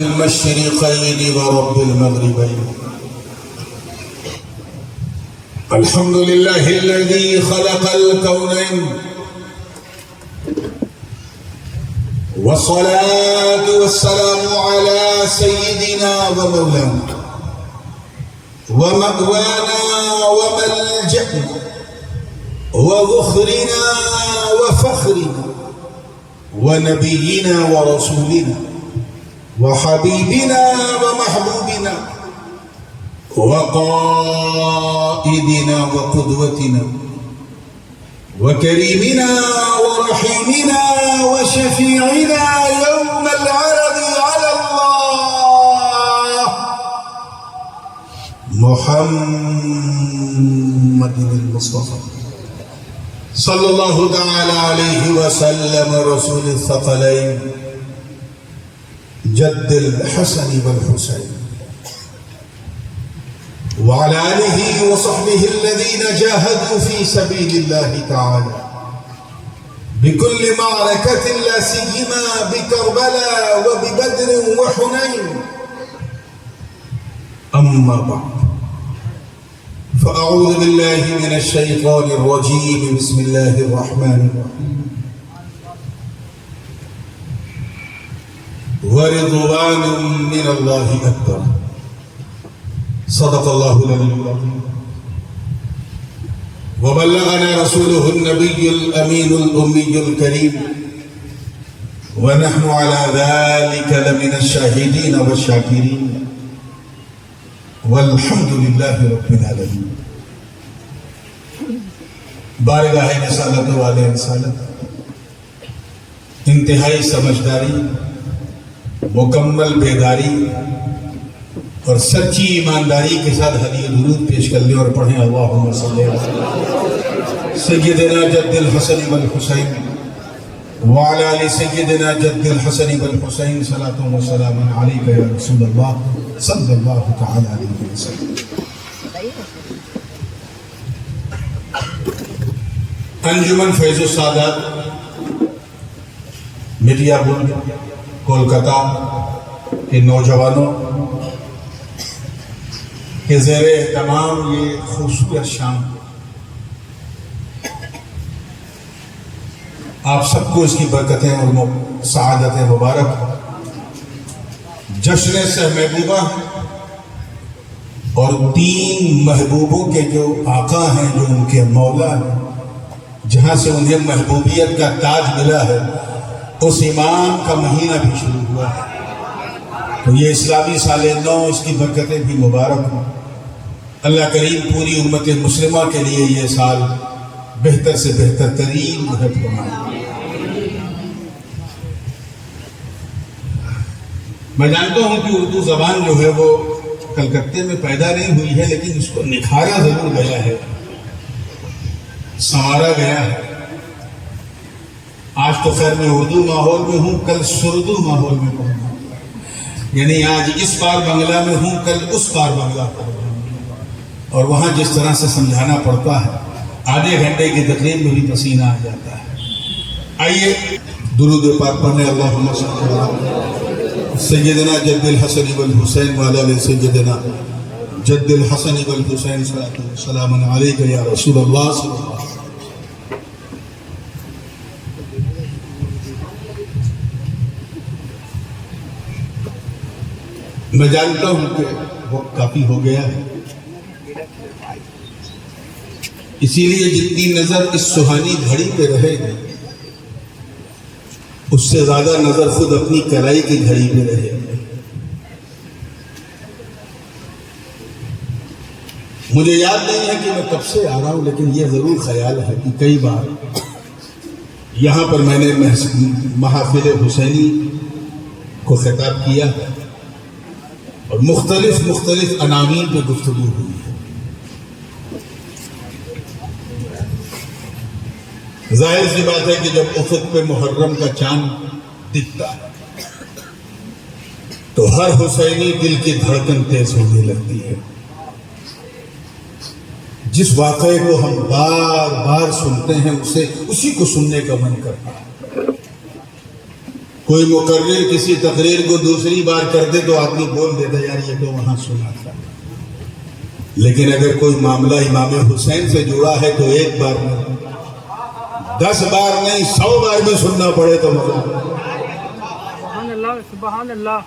المشرقين ورب المغربين. الحمد لله الذي خلق الكونين، والصلاة والسلام على سيدنا ومولانا ومأوانا وملجأنا وذخرنا وفخرنا ونبينا ورسولنا وحبيبنا ومحبوبنا وقائدنا وقدوتنا وكريمنا ورحيمنا وشفيعنا يوم العرض على الله محمد المصطفى صلى الله تعالى عليه وسلم، رسول الثقلين جد الحسن والحسين، وعلى آله وصحبه الذين جاهدوا في سبيل الله تعالى بكل معركة، لا سيما بكربلاء وببدر وحنين. أما بعد، فأعوذ بالله من الشيطان الرجيم. بسم الله الرحمن الرحيم. ورضوان من الله أكبر. صدق الله العلي العظيم. وبلغنا رسوله النبي الأمين الأمي الكريم، ونحن على ذلك لمن الشاهدين والشاكرين، والحمد لله رب العالمين. بارگاہ رسالت والے رسالت، انتہائی سمجھداری، مکمل بیداری اور سچی ایمانداری کے ساتھ ہدیہ درود پیش کر لیں اور پڑھیں اللہم صلی علی سیدنا جد الحسن والحسین وعلی آل سیدنا جد الحسن والحسین صلاۃ و سلام علیک یا رسول اللہ صلی اللہ تعالی علیہ وسلم. انجمن فیض السادات میڈیا بورڈ کولکاتہ کے نوجوانوں کے زیر اہتمام یہ خوبصورت شام، آپ سب کو اس کی برکتیں اور سعادتیں مبارک. جشن سہ محبوبہ اور 3 محبوبوں کے جو آقا ہیں، جو ان کے مولا ہیں، جہاں سے انہیں محبوبیت کا تاج ملا ہے، اس امام کا مہینہ بھی شروع ہوا ہے. تو یہ اسلامی سال نو، اس کی برکتیں بھی مبارک ہوں. اللہ کریم پوری امت مسلمہ کے لیے یہ سال بہتر سے بہتر ترین بنائے. میں جانتا ہوں کہ اردو زبان جو ہے وہ کلکتے میں پیدا نہیں ہوئی ہے، لیکن اس کو نکھارا ضرور گیا ہے، سنوارا گیا ہے. آج تو خیر میں اردو ماحول میں ہوں، کل سردو ماحول میں ہوں، یعنی آج اس پار بنگلہ میں ہوں، کل اس پار بنگلہ پر ہوں، اور وہاں جس طرح سے سمجھانا پڑتا ہے، آدھے گھنٹے کی تقریر میں بھی پسینہ آ جاتا ہے. آئیے درود پاک پڑھنے. اللہم صلی علی سیدنا جد الحسن والحسین وعلی آل سیدنا جد الحسن والحسین صلاۃ و سلام علیک یا رسول اللہ صلی اللہ علیہ وسلم. میں جانتا ہوں کہ وقت کافی ہو گیا ہے، اسی لیے جتنی نظر اس سہانی گھڑی پہ رہے گی، اس سے زیادہ نظر خود اپنی کلائی کی گھڑی پہ رہے گی. مجھے یاد نہیں ہے کہ میں کب سے آ رہا ہوں، لیکن یہ ضرور خیال ہے کہ کئی بار یہاں پر میں نے محافل حسینی کو خطاب کیا ہے اور مختلف عناوین پہ گفتگو ہوئی ہے. ظاہر سی بات ہے کہ جب افق پہ محرم کا چاند دکھتا ہے تو ہر حسینی دل کی دھڑکن تیز ہونے لگتی ہے. جس واقعے کو ہم بار بار سنتے ہیں، اسی کو سننے کا من کرتا ہے. کوئی مقرر کسی تقریر کو دوسری بار کر دے تو آدمی بول دیتا یار یہ تو وہاں سنا تھا، لیکن اگر کوئی معاملہ امام حسین سے جڑا ہے تو ایک بار نہیں، 10 بار نہیں، 100 بار بھی سننا پڑے تو مزہ۔ سبحان اللہ سبحان اللہ۔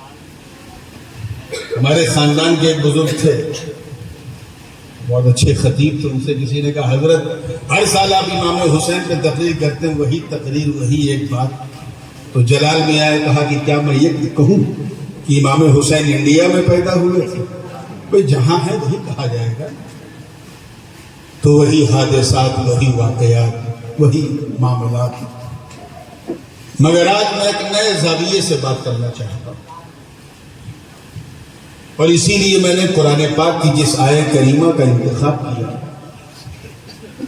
ہمارے خاندان کے ایک بزرگ تھے، بہت اچھے خطیب تھے، ان سے کسی نے کہا حضرت ہر سال آپ امام حسین پہ تقریر کرتے ہیں، وہی تقریر وہی ایک بات، تو جلال میں آئے، کہا کہ کیا میں یہ کہوں کہ امام حسین انڈیا میں پیدا ہوئے تھے؟ بھئی جہاں ہے وہی کہا جائے گا، تو وہی حادثات، وہی واقعات، وہی معاملات۔ مگر آج میں ایک نئے زاویے سے بات کرنا چاہتا ہوں، اور اسی لیے میں نے قرآن پاک کی جس آیہ کریمہ کا انتخاب کیا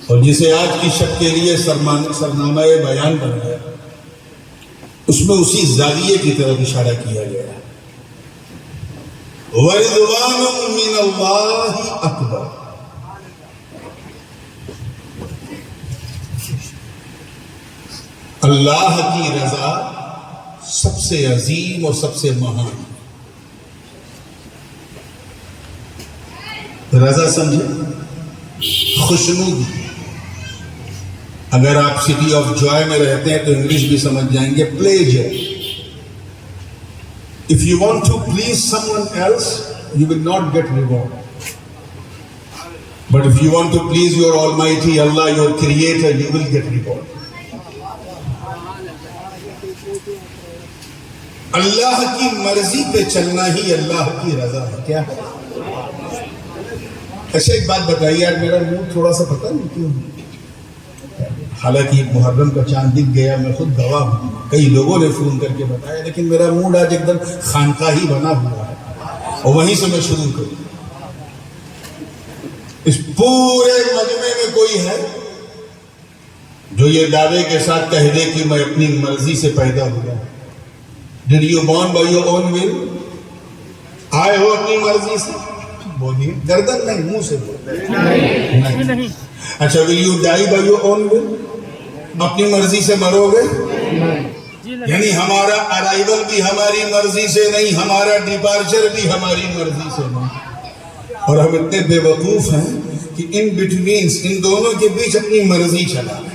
اور جسے آج کی شب کے لیے سرنامہ بیان بن گیا، اس میں اسی زاویے کی طرف اشارہ کیا گیا ہے۔ وَرِضْوَانٌ مِّنَ اللَّهِ أَكْبَرُ، اللہ کی رضا سب سے عظیم اور سب سے مہان۔ رضا سمجھے خوشنودی، اگر آپ سٹی آف جوائے میں رہتے ہیں تو انگلش بھی سمجھ جائیں گے، pleasure. If you want to please someone else, you will not get reward. But if you want to please your Almighty Allah, your Creator, you will get reward. اللہ کی مرضی پہ چلنا ہی اللہ کی رضا ہے۔ کیا ہے؟ اچھا ایک بات بتائیے، آج میرا منہ تھوڑا سا پتہ نہیں کیوں، حالانکہ محرم کا چاند دکھ گیا، میں خود گواہ ہوں، کئی لوگوں نے فون کر کے بتایا، لیکن میرا موڈ آج ایک دم خانقاہی بنا ہوا ہے، اور وہیں سے میں شروع کروں۔ اس پورے مجمع میں کوئی ہے جو یہ دعوے کے ساتھ کہہ دے کہ میں اپنی مرضی سے پیدا ہوا؟ Did you born by your own will؟ آئے ہو اپنی مرضی سے؟ بولیے، گردن نہیں، منہ سے بولے نہیں۔ اچھا will you die by your own will؟ اپنی مرضی سے مرو گے؟ یعنی ہمارا ارائیول بھی ہماری مرضی سے نہیں، ہمارا ڈیپارچر بھی ہماری مرضی سے نہیں، اور ہم اتنے بے وقوف ہیں کہ ان بٹوینز، ان دونوں کے بیچ اپنی مرضی چلا ہے۔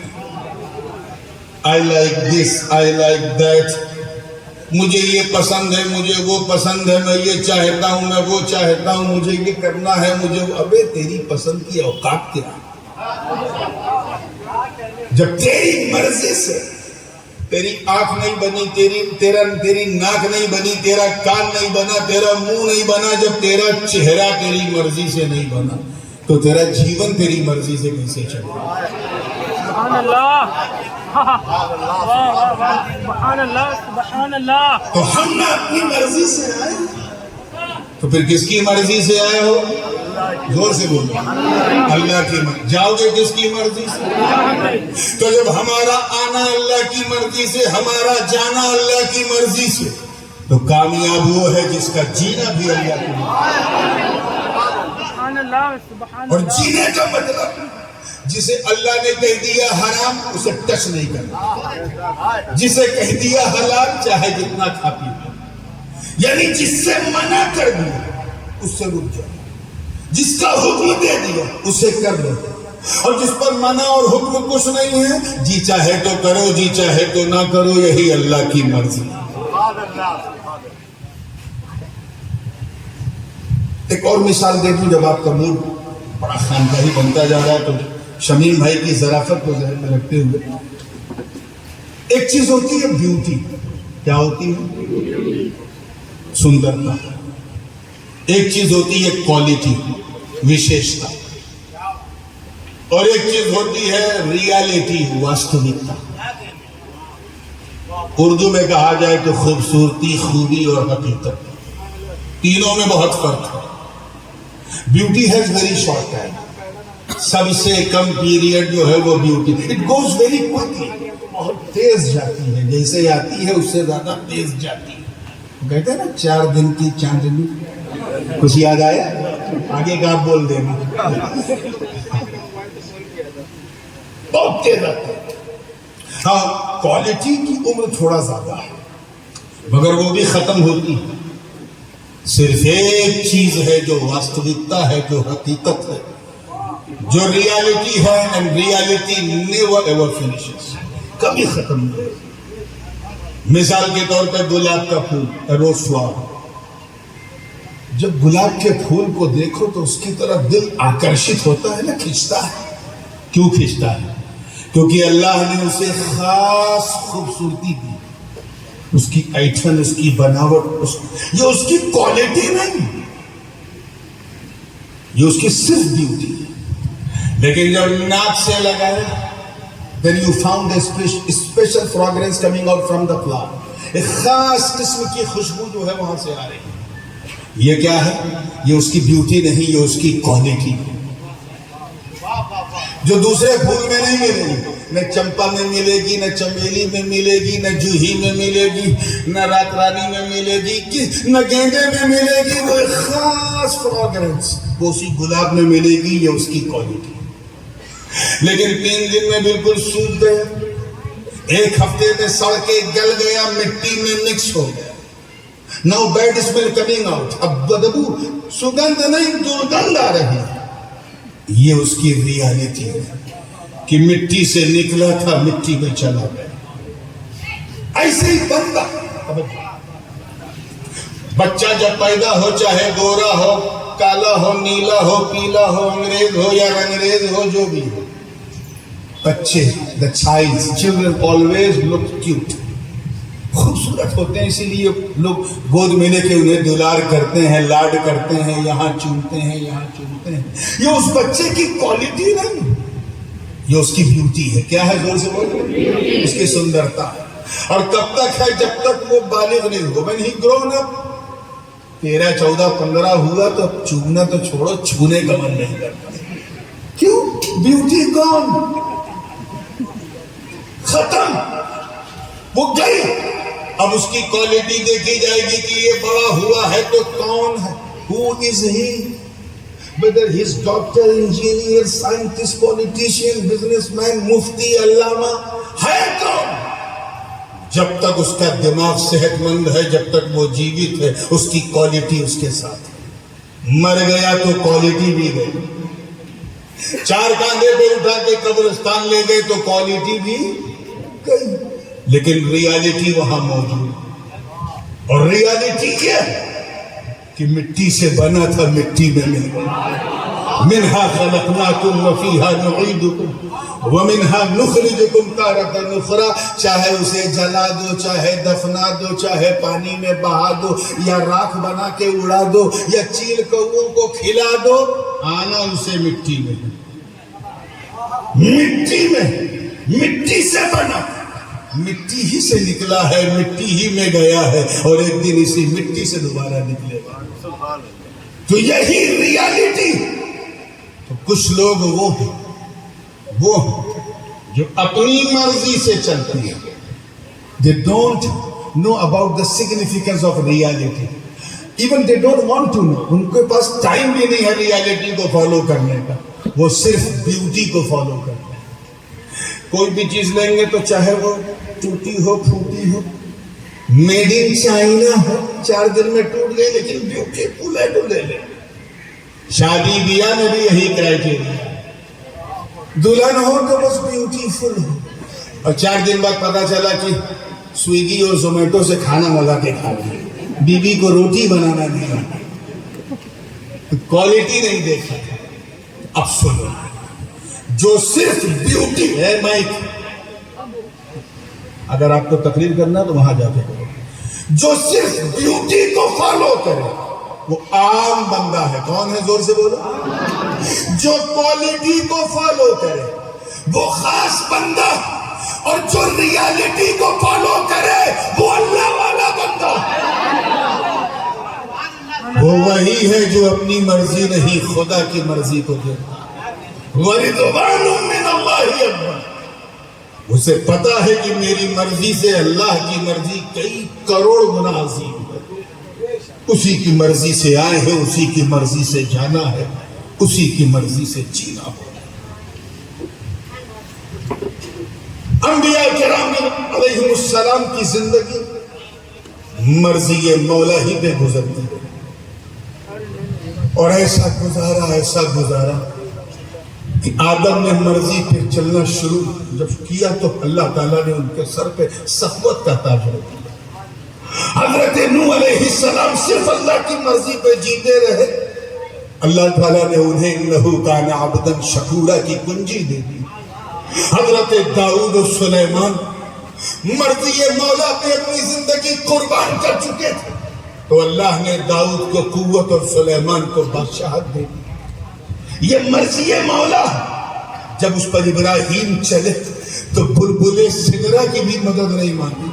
I like this, I like that، مجھے یہ پسند ہے، مجھے وہ پسند ہے، میں یہ چاہتا ہوں، میں وہ چاہتا ہوں، مجھے یہ کرنا ہے، مجھے ابے تیری پسند کی اوقات کیا؟ جب تیری مرضی سے تیری آنکھ نہیں بنی، تیری ناک نہیں بنی، تیرا کان نہیں بنا، تیرا منہ نہیں بنا، جب تیرا چہرہ تیری مرضی سے نہیں بنا تو تیرا جیون تیری مرضی سے کیسے چلے؟ سبحان اللہ سبحان اللہ سبحان اللہ۔ تو ہم نہ اپنی مرضی سے آئے تو پھر کس کی مرضی سے آئے ہو؟ زور سے بولو، اللہ کی مرضی۔ جاؤ گے کس کی مرضی سے؟ تو جب ہمارا آنا اللہ کی مرضی سے، ہمارا جانا اللہ کی مرضی سے، تو کامیاب وہ ہے جس کا جینا بھی اللہ کی مرضی۔ اور جینے کا مطلب جسے اللہ نے کہہ دیا حرام اسے ٹچ نہیں کرنا، جسے کہہ دیا حلال چاہے جتنا کھا پی، یعنی جس سے منع کر دیا اس سے رک جاؤ، جس کا حکم دے دیا اسے کر لو، اور جس پر منع اور حکم کچھ نہیں ہے، جی چاہے تو کرو، جی چاہے تو نہ کرو، یہی اللہ کی مرضی۔ ایک اور مثال دے دوں، جب آپ کا موڈ بڑا خانقاہی بنتا جا رہا ہے تو شمیم بھائی کی ظرافت کو ذہن میں رکھتے ہوئے، ایک چیز ہوتی ہے بیوٹی۔ کیا ہوتی ہے؟ سندرتا۔ ایک چیز ہوتی ہے کوالٹی، وشیشتا، اور ایک چیز ہوتی ہے ریالٹی، واستوکتا۔ اردو میں کہا جائے تو خوبصورتی، خوبی اور حقیقت، تینوں میں بہت فرق ہے۔ Beauty has very short time, سب سے کم پیریڈ جو ہے وہ beauty, it goes very quickly, بہت تیز جاتی ہے، جیسے آتی ہے اس سے زیادہ تیز جاتی ہے۔ کہتے ہیں نا 4 دن کی چاندنی۔ کچھ یاد آیا؟ آگے کا آپ بول دیں گے۔ بہت تیز آتی ہے۔ ہاں، کوالٹی کی عمر تھوڑا زیادہ ہے، مگر وہ بھی ختم ہوتی ہے. صرف ایک چیز ہے جو واستوکتا ہے, جو حقیقت ہے, جو ریالٹی ہے, and reality never ever finishes, کبھی ختم نہیں. مثال کے طور پہ گلاب کا پھول, روز فلاور. جب گلاب کے پھول کو دیکھو تو اس کی طرف دل آکرشت ہوتا ہے نا, کھینچتا ہے. کیوں کھینچتا ہے؟ کیونکہ اللہ نے اسے خاص خوبصورتی دی. اس کی ایٹھن, اس کی بناوٹ, یہ اس کی کوالٹی نہیں, یہ اس کی صرف بیوٹی ہے. لیکن جب ناک سے لگائے, then you found a special fragrance coming out from the flower. ایک خاص قسم کی خوشبو جو ہے وہاں سے آ رہی ہے. یہ کیا ہے؟ یہ اس کی بیوٹی نہیں, یہ اس کی کوالٹی ہے, جو دوسرے پھول میں نہیں ملے گی. نہ چمپا میں ملے گی, نہ چمیلی میں ملے گی, نہ جوہی میں ملے گی, نہ رات رانی میں ملے گی, نہ گیندے میں ملے گی. وہ ایک خاص فریگرنس وہ اسی گلاب میں ملے گی, یہ اس کی کوالٹی. لیکن 3 دن میں بالکل سوکھ گیا, 1 ہفتے میں سڑ کے گل گیا, مٹی میں مکس ہو گیا. Now bad smell coming out. اب بدبو, سگندھ نہیں, درگندھ آ رہی ہے. یہ اس کی ریالٹی ہے کہ مٹی سے نکلا تھا, مٹی میں چلا گیا. ایسے ہی بندہ, بچہ جب پیدا ہو, چاہے گورا ہو, کالا ہو, نیلا ہو, پیلا ہو, انگریز ہو یا رنگریز ہو, جو بھی ہو, بچے, the children always look cute, خوبصورت ہوتے ہیں. اسی لیے لوگ گود میں لے کے انہیں دلار کرتے ہیں, لاڈ کرتے ہیں, یہاں چومتے ہیں, یہاں چومتے ہیں. یہ اس بچے کی کوالٹی نہیں, یہ اس کی بیوٹی ہے. کیا ہے؟ زور سے بولو. اس کی سندرتا ہے. اور کب تک ہے؟ جب تک وہ بالغ نہیں ہوا. when he grown up, 13, 14, 15 ہوا تو چومنا تو چھوڑو, چھونے کا من نہیں کرتا. کیوں؟ بیوٹی گون, ختم, وہ گئی. اب اس کی کوالٹی دیکھی جائے گی کہ یہ بڑا ہوا ہے تو کون ہے. Who is he? Whether he's doctor, engineer, scientist, politician, businessman, mufti, علامہ ہے کون؟ جب تک اس کا دماغ صحت مند ہے, جب تک وہ جیوت ہے, اس کی کوالٹی اس کے ساتھ ہے. مر گیا تو کوالٹی بھی گئی. 4 کاندھے پہ اٹھا کے قبرستان لے گئے تو کوالٹی بھی گئی. لیکن ریالٹی وہاں موجود. اور ریالٹی کیا ہے؟ کہ مٹی سے بنا تھا, مٹی میں مل گیا. منہا خلقناکم وفیہا نعیدکم ومنہا نخرجکم تارۃ اخری. چاہے اسے جلا دو, چاہے دفنا دو, چاہے پانی میں بہا دو, یا راکھ بنا کے اڑا دو, یا چیل کووں کو کھلا دو, آنا اسے مٹی میں. مٹی میں, مٹی سے بنا, مٹی ہی سے نکلا ہے, مٹی ہی میں گیا ہے, اور ایک دن اسی مٹی سے دوبارہ نکلے گا. تو یہی ریالٹی. تو کچھ لوگ وہ ہیں جو اپنی مرضی سے چلتے ہیں. They don't know about the significance of reality. Even they don't want to know. ان کے پاس ٹائم بھی نہیں ہے ریالٹی کو فالو کرنے کا. وہ صرف بیوٹی کو فالو کرتے ہیں. کوئی بھی چیز لیں گے تو چاہے وہ ٹوٹی ہو, پھوٹی ہو, میڈ ان چائنا ہو, 4 دن میں ٹوٹ گئی لیکن بیوٹیفل ہے تو لے لیں. شادی بیاہ میں بھی یہی کرائٹیریا. دلہن ہو تو بس بیوٹیفل ہو, اور 4 دن بعد پتا چلا کہ سویگی اور زومیٹو سے کھانا منگا کے کھا لیا, بیوی کو روٹی بنانا نہیں آتا, کوالٹی نہیں دیکھا. اب سنو, جو صرف بیوٹی ہے, مائک اگر آپ کو تقریر کرنا تو وہاں جا کے کرو. جو صرف بیوٹی کو فالو کرے وہ عام بندہ ہے. کون ہے؟ زور سے بولو. جو کوالٹی کو فالو کرے وہ خاص بندہ, اور جو ریالٹی کو فالو کرے وہ اللہ والا بندہ. وہ وہی ہے جو اپنی مرضی نہیں, خدا کی مرضی کو دیتا. وَرِضْوَانٌ مِّنَ اللَّهِ أَكْبَرُ. اسے پتا ہے کہ میری مرضی سے اللہ کی مرضی کئی کروڑ گنا عظیم ہے. اسی کی مرضی سے آئے ہیں, اسی کی مرضی سے جانا ہے, اسی کی مرضی سے جینا ہو. انبیاء کرام علیہم السلام کی زندگی مرضی مولا ہی پہ گزرتی ہے. اور ایسا گزارا کہ آدم نے مرضی پہ چلنا شروع جب کیا تو اللہ تعالیٰ نے ان کے سر پہ سخوت کا تاج رکھ دیا. حضرت نوح علیہ السلام صرف اللہ کی مرضی پہ جیتے رہے. اللہ تعالیٰ نے انہیں انہو کان عبدا شکورا کی کنجی دے دی. حضرت داؤد و سلیمان مرضی مولا پہ اپنی زندگی قربان کر چکے تھے تو اللہ نے داؤد کو قوت اور سلیمان کو بادشاہت دے دی. یہ مرضی مولا. جب اس پر ابراہیم چلے تو بلبل سدرا کی بھی مدد نہیں مانگی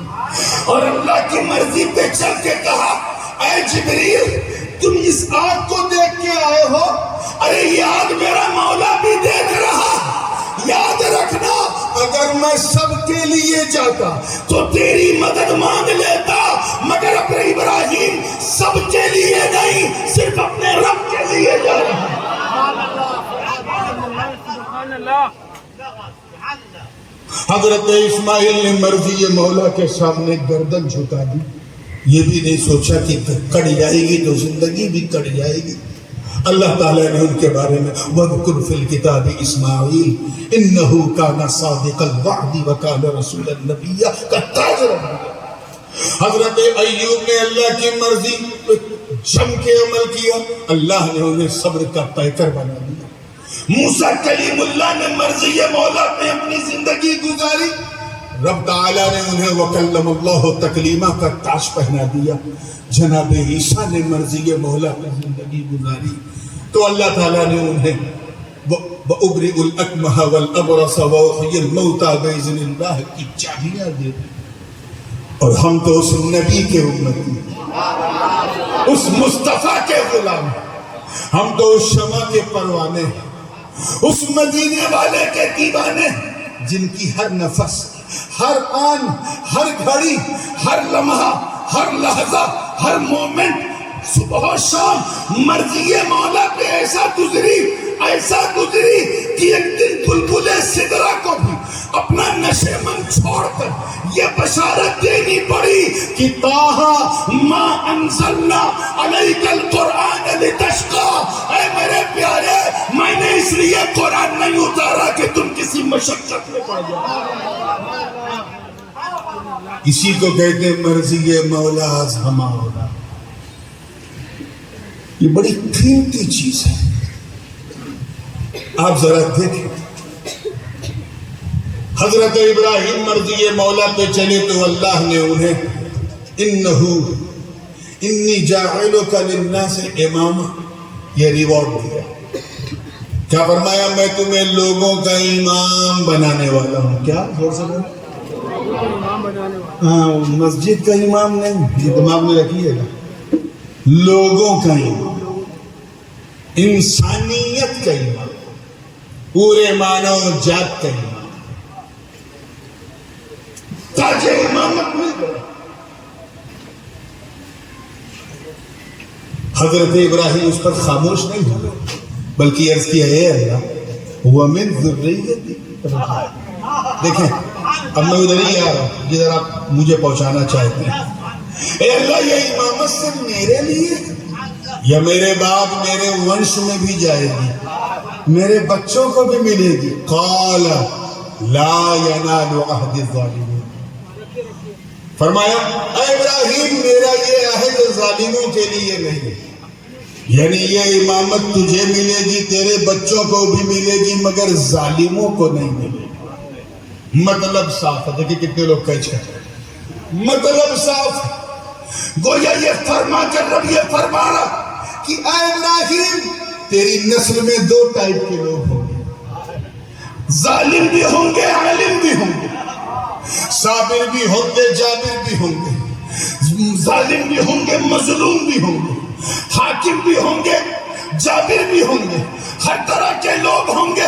اور اللہ کی مرضی پہ چل کے کہا اے جبریل تم اس آگ کو دیکھ کے آئے ہو, ارے یہ آگ میرا مولا بھی دیکھ رہا. یاد رکھنا اگر میں سب کے لیے جاتا تو تیری مدد مانگ لیتا, مگر اپنے ابراہیم سب کے لیے نہیں صرف اپنے رب کے لیے جا رہا ہے. سبحان اللہ. حضرت اسماعیل نے مرضی مولا کے سامنے گردن جھکا دی. یہ بھی نہیں سوچا کہ کٹ جائے گی تو زندگی بھی کٹ جائے گی. اللہ تعالیٰ نے ان کے بارے میں وَذْكُرْ فِي الْكِتَابِ إِسْمَاعِيلَ إِنَّهُ كَانَ صَادِقَ الْوَعْدِ وَكَانَ رَسُولًا نَبِيًّا کا تاج رکھ دیا. حضرت ایوب نے اللہ کی مرضی جم کے عمل کیا, اللہ نے انہیں صبر کا پیکر بنا دیا. موسیٰ کلیم اللہ نے مرضی مولا پہ اپنی زندگی گزاری, رب تعالیٰ نے انہیں وکلم اللہ تکلیمہ کا تاج پہنا دیا. جناب عیسیٰ نے مرضی مولا پہ زندگی گزاری تو اللہ تعالیٰ نے انہیں وَأُبْرِئُ الْأَكْمَحَ وَالْأَبْرَصَ وَأُحْيِي الْمَوْتَى بِإِذْنِ اللَّهِ کی چابیاں دے دی. اور ہم تو اس نبی کے امتی, اس مصطفیٰ کے غلام, ہم تو اس شمع کے پروانے, اس مدینے والے کے دیوانے جن کی ہر نفس, ہر آن, ہر گھڑی, ہر لمحہ, ہر لحظہ, ہر مومنٹ صبح و شام مرضی مولا پہ ایسا گزری کہ ایک دن بلبل سدرا کو بھی اپنا نشے من چھوڑ کر یہ بشارت دینی پڑی کہ طٰہٰ ما انزلنا علیک القرآن لتشقی. اے میرے پیارے, میں نے اس لیے قرآن نہیں اتارا کہ تم کسی مشقت میں پڑ جاؤ. اسی کو کہتے ہیں مرضی مولا از ہما ہونا. یہ بڑی قیمتی چیز ہے. آپ ذرا دیکھیں, حضرت ابراہیم مرضی مولا پہ چلے تو اللہ نے انہیں انی جاعلک للناس اماما یہ ریوارڈ دیا. کیا فرمایا؟ میں تمہیں لوگوں کا امام بنانے والا ہوں. کیا زور سے بولے؟ ہاں, مسجد کا امام نہیں, یہ دماغ میں رکھیے گا. لوگوں کا امام, انسانیت کا امام, پورے مانو جات کا امام. تاج امامت مل گیا. حضرت ابراہیم اس پر خاموش نہیں ہوئے بلکہ عرض کیا اے اللہ وَمِن ذُرِّيَّتِي. دیکھیں اب میں ادھر ہی آ رہا ہوں جدھر آپ مجھے پہنچانا چاہتے ہیں. اے اللہ یہ امامت صرف میرے لیے یا میرے بعد میرے ونش میں بھی جائے گی, میرے بچوں کو بھی ملے گی؟ قال لا ينال عہد الظالمین. فرمایا اے ابراہیم میرا یہ عہد ظالموں کے لیے نہیں, یعنی یہ امامت تجھے ملے گی, تیرے بچوں کو بھی ملے گی, مگر ظالموں کو نہیں ملے گی. مطلب صاف ہے. دیکھیں کتنے لوگ کیچ کرتے ہیں. مطلب صاف ہے. گویا یہ فرما کر رب یہ فرما رہا کہ اے ابراہیم تیری نسل میں دو ٹائپ کے لوگ ہوں گے, ظالم بھی ہوں گے, عالم بھی ہوں گے, صابر بھی ہوں گے, جابر بھی ہوں گے, ظالم بھی ہوں گے, مظلوم بھی ہوں گے, حاکم بھی ہوں گے, جابر بھی ہوں گے, ہر طرح کے لوگ ہوں گے.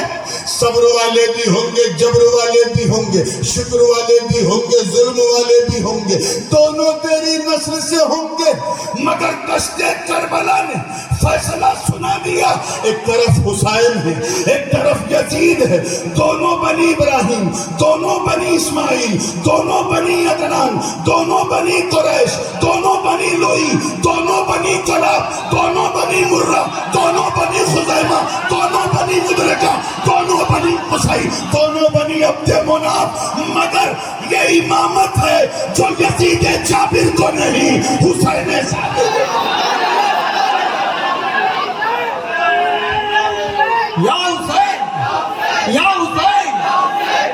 صبر والے بھی ہوں گے, جبر والے بھی ہوں گے, شکر والے بھی ہوں گے, ظلم والے بھی ہوں گے. دونوں تیری نسل سے ہوں گے. مگر دشت کربلا نے فیصلہ سنا دیا ایک طرف حسین ہے، ایک طرف یزید ہے، دونوں بنی ابراہیم، دونوں بنی اسماعیل، دونوں بنی عدنان، دونوں بنی قریش، دونوں بنی لوئی، دونوں بنی کلاب، دونوں بنی مرہ، دونوں بنی خزیمہ، دونوں بنی مدرکہ، دونوں بنی قصی، دونوں بنی عبد مناف، مگر یہ امامت ہے جو یزید جابر کو نہیں، حسین ثابت یا حسین یا حسین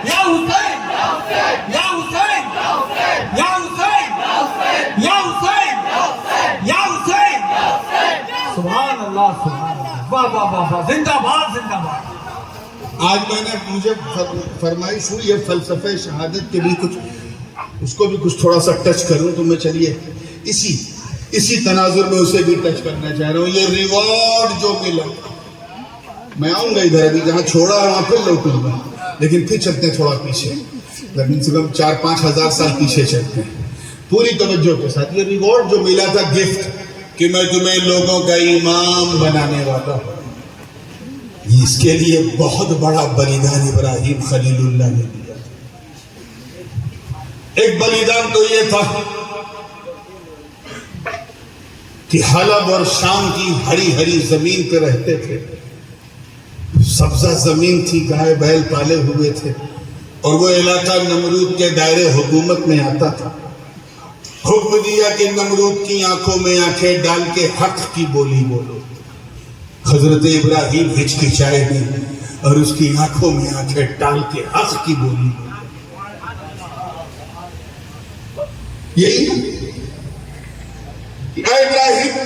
یا حسین یا حسین یا حسین یا حسین یا حسین سبحان اللہ سبحان اللہ، واہ واہ واہ واہ، زندہ باد زندہ باد۔ آج میں نے مجھے فرمائش ہوئی ہے فلسفہ شہادت کے بھی کچھ اس کو بھی کچھ تھوڑا سا ٹچ کروں، تو میں چلیے اسی تناظر میں اسے بھی ٹچ کرنا چاہ رہا ہوں۔ یہ ریوارڈ جو ملا، میں آؤں گا ادھر، ابھی جہاں چھوڑا ہے وہاں پھر لوٹوں گا، لیکن پھر چلتے ہیں تھوڑا پیچھے، کم سے کم 4-5 ہزار سال پیچھے چلتے ہیں پوری توجہ کے ساتھ۔ یہ ریوارڈ جو ملا تھا، گفٹ کہ میں تمہیں لوگوں کا امام بنانے والا ہوں، اس کے لیے بہت بڑا بلیدان ابراہیم خلیل اللہ نے دیا۔ ایک بلیدان تو یہ تھا کہ حلب اور شام کی ہری ہری زمین پہ رہتے تھے، سبزہ زمین تھی، گائے بیل پالے ہوئے تھے، اور وہ علاقہ نمرود کے دائرے حکومت میں آتا تھا۔ حکم دیا کہ نمرود کی آنکھوں میں آنکھیں ڈال کے حق کی بولی بولو۔ حضرت ابراہیم ہچکچائے نہیں اور اس کی آنکھوں میں آنکھیں ڈال کے حق کی بولی بولو۔ یہی اے ابراہیم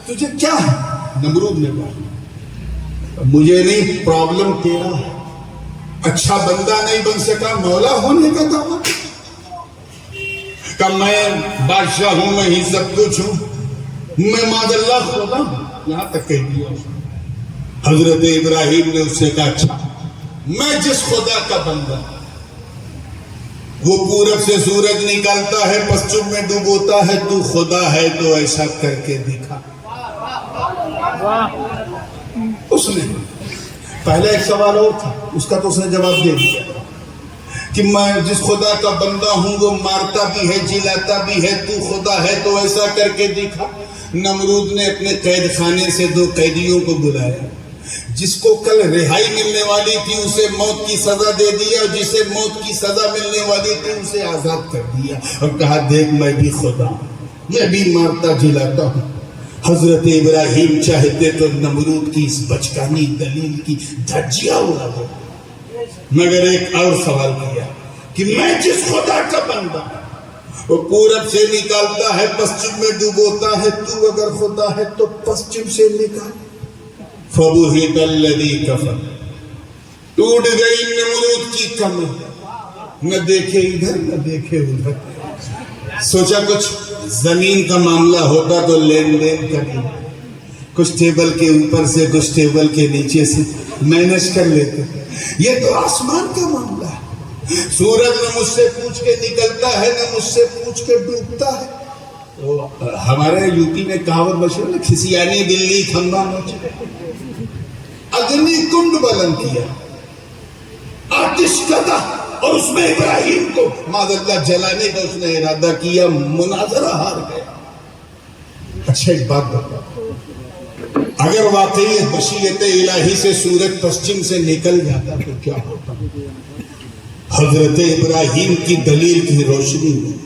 تجھے کیا ہے؟ نمرود نے کہا مجھے نہیں، پرابلم تیرا ہے، اچھا بندہ نہیں بن سکا، مولا ہونے کا دعویٰ کہ میں بادشاہ ہوں، میں ہی سب کچھ ہوں، میں معاذ اللہ خدا ہوں، یہاں تک کہہ دیا۔ حضرت ابراہیم نے اس سے کہا اچھا میں جس خدا کا بندہ، وہ پورب سے سورج نکالتا ہے پشچم میں ڈوبوتا ہے، تو خدا ہے تو ایسا کر کے دکھا۔ اس نے پہلے ایک سوال اور تھا، اس کا تو اس نے جواب دے دیا کہ میں جس خدا کا بندہ ہوں وہ مارتا بھی ہے، جلاتا بھی ہے، تو خدا ہے تو ایسا کر کے دکھا۔ نمرود نے اپنے قید خانے سے 2 قیدیوں کو بلایا، جس کو کل رہائی ملنے والی تھی اسے موت کی سزا دے دیا، اور جسے موت کی سزا ملنے والی تھی اسے آزاد کر دیا، اور کہا دیکھ میں بھی خدا ہوں، میں بھی مارتا جلاتا ہوں۔ حضرت ابراہیم چاہتے تو نمرود کی اس بچکانی دلیل کی دھجیاں اڑا دو، مگر ایک اور سوال کیا کہ میں جس خدا کا بندہ، وہ پورب سے نکالتا ہے پشچم میں ڈوبوتا ہے، تو اگر خدا ہے تو پشچم سے نکال۔ فَبُهِتَ الَّذِي كَفَرَ، ٹوٹ گئی نمرود کی کمر، نہ دیکھے ادھر نہ دیکھے ادھر۔ سوچا کچھ زمین کا معاملہ ہوتا تو لین دین کر لیں، کچھ ٹیبل کے اوپر سے کچھ ٹیبل کے نیچے سے مینج کر لیتے، یہ تو آسمان کا معاملہ ہے۔ سورج نہ مجھ سے پوچھ کے نکلتا ہے نہ مجھ سے پوچھ کے ڈوبتا ہے۔ ہمارے یوپی میں کہاوت مشہور ہے، کھسیانی بلی کھمبا نوچے، اگنی کنڈ بلند کیا، آتش کدا، اور اس میں ابراہیم کو معاذ اللہ جلانے کا اس نے ارادہ کیا، مناظرہ ہار گیا۔ اچھا ایک بات بتا، اگر واقعی مشیت الہی سے سورج پشچم سے نکل جاتا تو کیا ہوتا؟ حضرت ابراہیم کی دلیل کی روشنی میں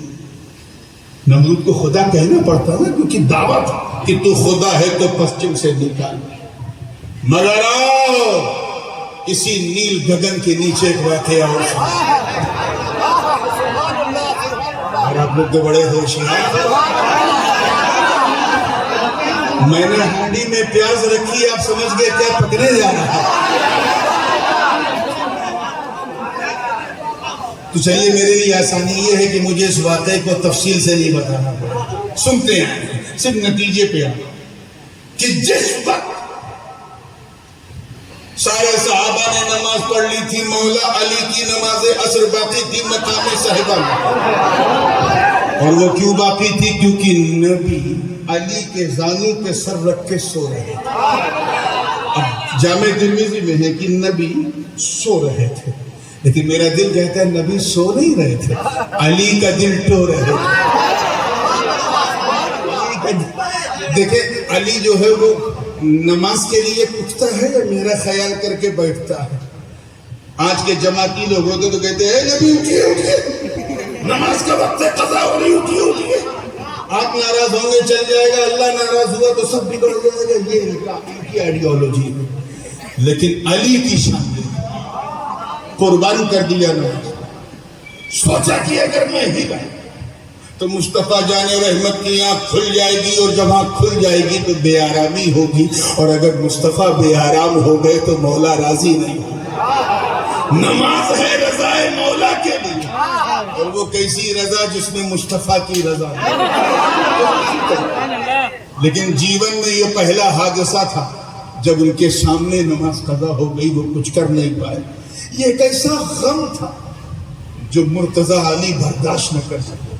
نمرود کو خدا کہنا پڑتا نا، کیونکہ دعویٰ تھا کہ تو خدا ہے تو پشچم سے نکال۔ مگر اسی نیل گگن کے نیچے ایک واقعہ اور اور آپ لوگ تو بڑے ہوشیار، میں نے ہانڈی میں پیاز رکھی، آپ سمجھ گئے کیا پکنے جا رہا ہے؟ تو چلیے میرے لیے آسانی یہ ہے کہ مجھے اس واقعے کو تفصیل سے نہیں بتانا پڑا، سنتے ہیں صرف نتیجے پہ آئے کہ جس وقت سارے صحابہ نے نماز پڑھ لی تھی، مولا علی کی نماز عصر باقی تھی مقام صاحبہ میں، اور وہ کیوں باقی تھی؟ کیونکہ نبی علی کے زانو پہ سر رکھ کے سو رہے تھے. اب جامع ترمذی میں ہے کہ نبی سو رہے تھے، لیکن میرا دل کہتا ہے نبی سو نہیں رہے تھے، علی کا دل ٹو رہے تھے. دیکھیں علی جو ہے وہ نماز کے لیے اٹھتا ہے یا میرا خیال کر کے بیٹھتا ہے؟ آج کے جماعتی لوگ ہوتے تو کہتے ہیں نبی اٹھیے اٹھیے، نماز کا وقت ہے، قضا ہو رہی، اٹھیے اٹھیے. آپ ناراض ہوں گے چل جائے گا، اللہ ناراض ہوا تو سب بگڑ جائے گا. یہ ان کی آئیڈیالوجی ہے. لیکن علی کی شان قربان کر دیا نماز. سوچا کہ اگر میں ہی گا تو مصطفیٰ جان رحمت کی آنکھ کھل جائے گی، اور جب آنکھ کھل جائے گی تو بے آرامی ہوگی، اور اگر مصطفیٰ بے آرام ہو گئے تو مولا راضی نہیں ہوگا. نماز ہے رضا مولا کے لیے، اور وہ کیسی رضا جس میں مصطفیٰ کی رضا ہے. لیکن جیون میں یہ پہلا حادثہ تھا جب ان کے سامنے نماز قضا ہو گئی، وہ کچھ کر نہیں پائے. یہ ایک ایسا غم تھا جو مرتضیٰ علی برداشت نہ کر سکے.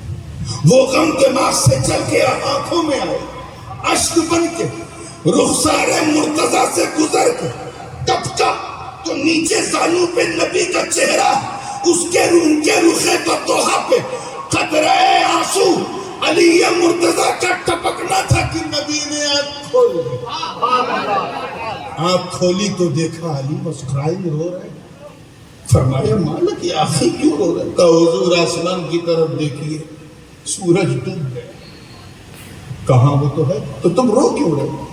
وہ غم دماغ سے چل کے آنکھوں میں آئے، اشک بن کے رخسار مرتضیٰ سے گزر کے ٹپکا تو نیچے زانو پہ نبی کا چہرہ، اس کے ان کے رخے بطوحہ پہ قطرہ آنسو علی مرتضیٰ کا ٹپکنا تھا کہ نبی نے آنکھ کھول دی. آنکھ کھولی تو دیکھا علی بس کرائم رو رہے. فرمایا مالک یہ آخری کیوں رو رہے؟ کہا حضور آسمان کی طرف دیکھیے، سورج ڈوب گئے. کہاں وہ تو ہے، تو تم رو کیوں رہے؟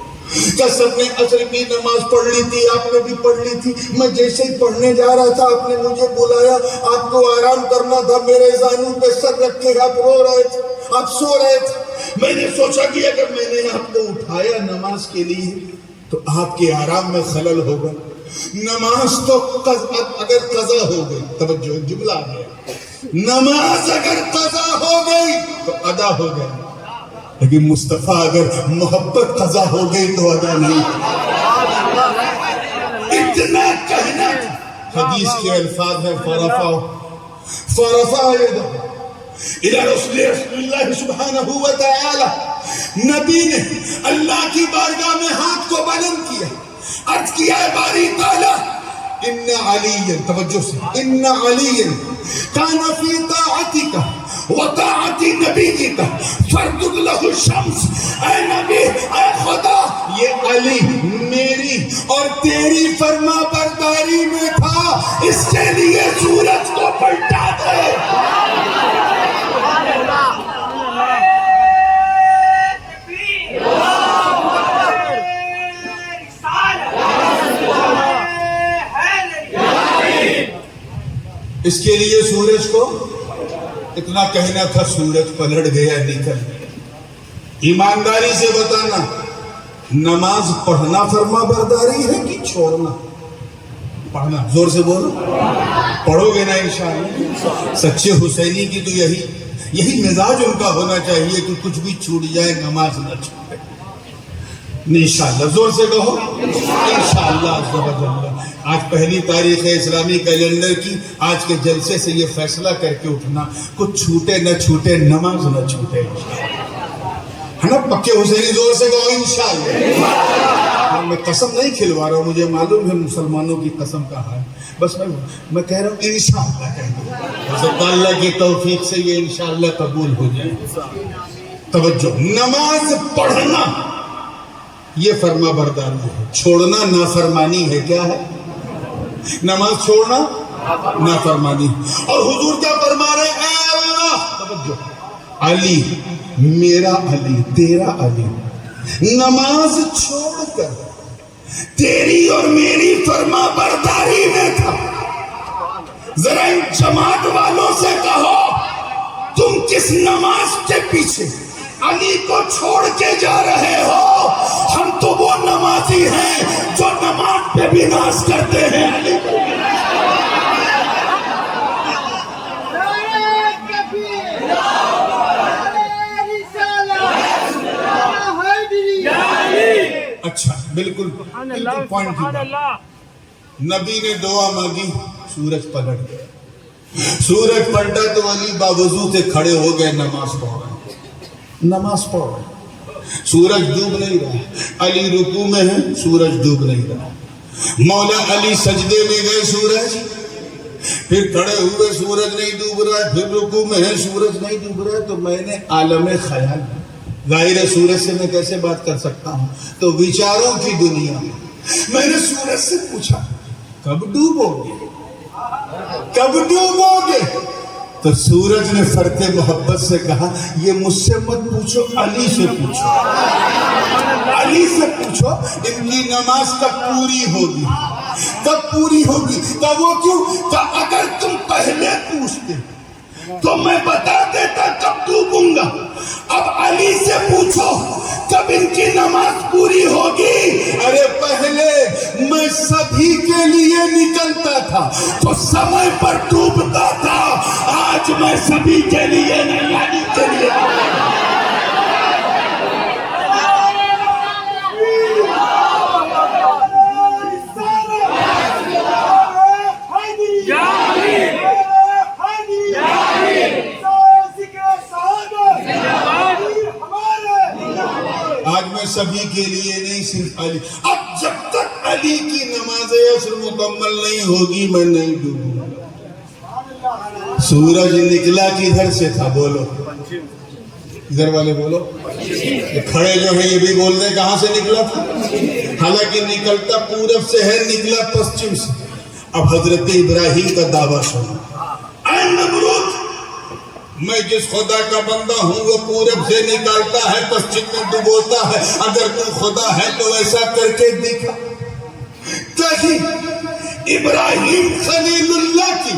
کیا سب نے عصر کی نماز پڑھ لی تھی؟ آپ نے بھی پڑھ لی تھی. میں جیسے ہی پڑھنے جا رہا تھا آپ نے مجھے بلایا، آپ کو آرام کرنا تھا، میرے زانو پہ سر رکھ کے آپ رو رہے تھے، آپ سو رہے تھے. میں نے سوچا کہ اگر میں نے آپ کو اٹھایا نماز کے لیے تو آپ کے آرام میں خلل ہوگا. نماز تو اگر قضا ہو گئی، توجہ جملہ آ گیا، نماز اگر قضا ہو گئی تو ادا ہو گئی، لیکن مصطفیٰ اگر محبت قضا ہو گئی تو ادا نہیں. اتنا کہنا حدیث کے الفاظ ہیں فرفع یدہ الی رسول اللہ سبحانہ وتعالی. نبی نے اللہ کی بارگاہ میں ہاتھ کو بلند کیا، عرض کیا ہے باری تعالیٰ ان علی، توجہ سے، ان علی کان فی طاعتک و طاعت نبیک فردد لہ الشمس. اے نبی، اے خدا، یہ علی میری اور تیری فرما برداری میں تھا، اس کے لیے سورج کو پلٹا دے. اس کے لیے سورج کو اتنا کہنا تھا، سورج پلٹ گیا، نکل. ایمانداری سے بتانا، نماز پڑھنا فرما برداری ہے کہ چھوڑنا؟ پڑھنا. زور سے بولو، پڑھو گے نا انشاءاللہ. سچے حسینی کی تو یہی مزاج ان کا ہونا چاہیے کہ کچھ بھی چھوٹ جائے نماز نہ چھوٹے. انشاءاللہ، زور سے کہو انشاءاللہ. آج پہلی تاریخ ہے اسلامی کیلنڈر کی. آج کے جلسے سے یہ فیصلہ کر کے اٹھنا، کچھ چھوٹے نہ چھوٹے، نماز نہ چھوٹے، ہے نا؟ پکے حسینی زور سے کہو انشاءاللہ. میں قسم نہیں کھلوا رہا ہوں، مجھے معلوم ہے مسلمانوں کی قسم کا ہے، بس میں کہہ رہا ہوں انشاءاللہ کہہ دو. اللہ کی توفیق سے یہ انشاءاللہ قبول ہو جائے. توجہ، نماز پڑھنا یہ فرما برداری ہے، چھوڑنا نافرمانی ہے. کیا ہے؟ نماز چھوڑنا نافرمانی. اور حضور کیا فرما رہے ہیں؟ اے اللہ، توجہ، علی میرا علی، تیرا علی نماز چھوڑ کر تیری اور میری فرما برداری میں تھا. ذرا ان جماعت والوں سے کہو تم کس نماز کے پیچھے علی کو چھوڑ کے جا رہے ہو؟ ہم تو وہ نمازی ہیں جو نماز پہ بھی ناز کرتے ہیں. علی اچھا، بالکل پوائنٹ. نبی نے دعا مانگی، سورج پلٹ گیا. سورج پلٹا تو علی باوضو سے کھڑے ہو گئے، نماز پڑھ رہے. سورج ڈوب نہیں رہا، علی رکوع میں ہے، سورج ڈوب نہیں رہا، مولا علی سجدے میں گئے، سورج پھر کھڑے ہوئے، سورج نہیں ڈوب رہا ہے، پھر رکوع میں ہے، سورج نہیں ڈوب رہا ہے، تو میں نے عالم خیال، ظاہر سورج سے میں کیسے بات کر سکتا ہوں، تو وچاروں کی دنیا میں نے سورج سے پوچھا کب ڈوبو گے، کب ڈوبو گے؟ تو سورج نے فرط محبت سے کہا یہ مجھ سے مت پوچھو، علی سے پوچھو، علی سے پوچھو، ان کی نماز کب پوری ہوگی، کب پوری ہوگی؟ تو وہ کیوں؟ تو اگر تم پہلے پوچھتے تو میں بتا دیتا کب ڈوبوں گا، اب علی سے پوچھو کب ان کی نماز پوری ہوگی۔ ارے پہلے میں سبھی کے لیے نکلتا تھا تو سمے پر ڈوبتا تھا، آج میں سبھی کے لیے نہیں، علی کے لیے۔ آج میں سبھی کے لیے نہیں، صرف علی۔ اب جب تک علی کی نماز عصر مکمل نہیں ہوگی میں نہیں ڈوبوں گا۔ سورج نکلا کدھر سے تھا؟ بولو ادھر والے بولو، کھڑے جو ہیں یہ بھی بول رہے کہاں سے نکلا تھا؟ حالانکہ نکلتا پورب سے ہے، نکلا پشچم سے۔ اب حضرت ابراہیم کا دعویٰ سنو، اے نمرود، میں جس خدا کا بندہ ہوں وہ پورب سے نکالتا ہے، پشچم میں ڈبوتا ہے، اگر تو خدا ہے تو ایسا کر کے دکھا۔ کہیں ابراہیم خلیل اللہ کی،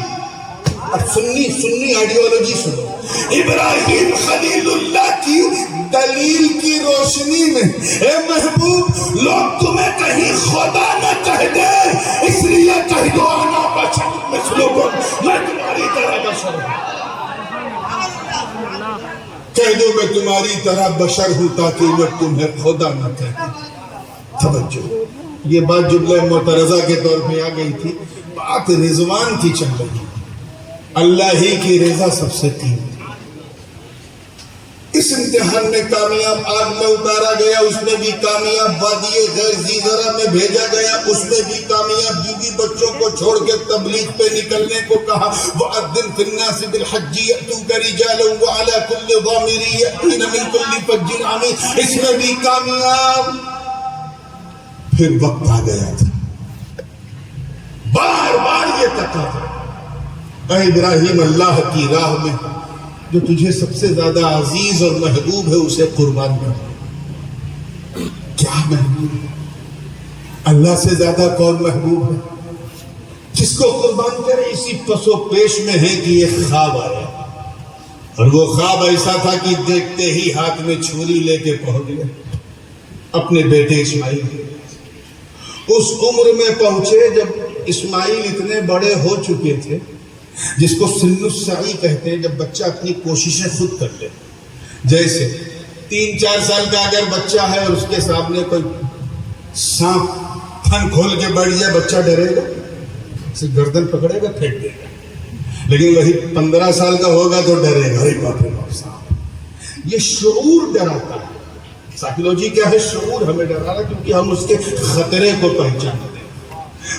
اب سنی آئیڈیالوجی سنو، ابراہیم خلیل اللہ کی دلیل کی روشنی میں، اے محبوب، لوگ تمہیں کہیں خدا نہ کہہ دے، اس لیے کہہ دو انا بشر مثلکم، میں تمہاری طرح بشر ہوں، کہہ دو میں تمہاری طرح بشر ہوں تاکہ لوگ تمہیں خدا نہ کہہ دے۔ توجہ، یہ بات جملہ معترضہ کے طور پہ آ گئی تھی، بات رضوان کی چل رہی، اللہ ہی کی رضا سب سے قیمتی۔ اس امتحان میں کامیاب آگ میں اتارا گیا، اس میں بھی کامیاب، وادی غیر ذی زرع میں بھیجا گیا، اس میں بھی کامیاب، بیوی بچوں کو چھوڑ کے تبلیغ پہ نکلنے کو کہا، وَأَذِّن فِي النَّاسِ بِالْحَجِّ يَأْتُوكَ رِجَالًا وَعَلَى كُلِّ ضَامِرٍ يَأْتِينَ مِنْ كُلِّ فَجٍّ عَمِيقٍ، اس میں بھی کامیاب۔ پھر وقت آ گیا تھا، بار بار یہ تقاضا، اے ابراہیم، اللہ کی راہ میں جو تجھے سب سے زیادہ عزیز اور محبوب ہے اسے قربان کر۔ کیا محبوب ہے؟ اللہ سے زیادہ کون محبوب ہے؟ جس کو قربان کرے، اسی پس و پیش میں ہے کہ یہ خواب آیا، اور وہ خواب ایسا تھا کہ دیکھتے ہی ہاتھ میں چھری لے کے پہنچ گئے اپنے بیٹے اسماعیل۔ اس عمر میں پہنچے جب اسماعیل اتنے بڑے ہو چکے تھے، جس کو سن السعی کہتے ہیں، جب بچہ اپنی کوششیں خود کر لے، جیسے 3-4 سال کا اگر بچہ ہے اور اس کے سامنے کوئی سانپ تھن کھول کے بیٹھ جائے، بچہ ڈرے گا، اسے گردن پکڑے گا، پھینک دے گا۔ لیکن وہی 15 سال کا ہوگا تو ڈرے گا، ارے باپ رے باپ، سانپ۔ یہ شعور ڈراتا ہے۔ سائیکالوجی کیا ہے؟ شعور ہمیں ڈرا رہا ہے، کیونکہ ہم اس کے خطرے کو پہچانتے ہیں۔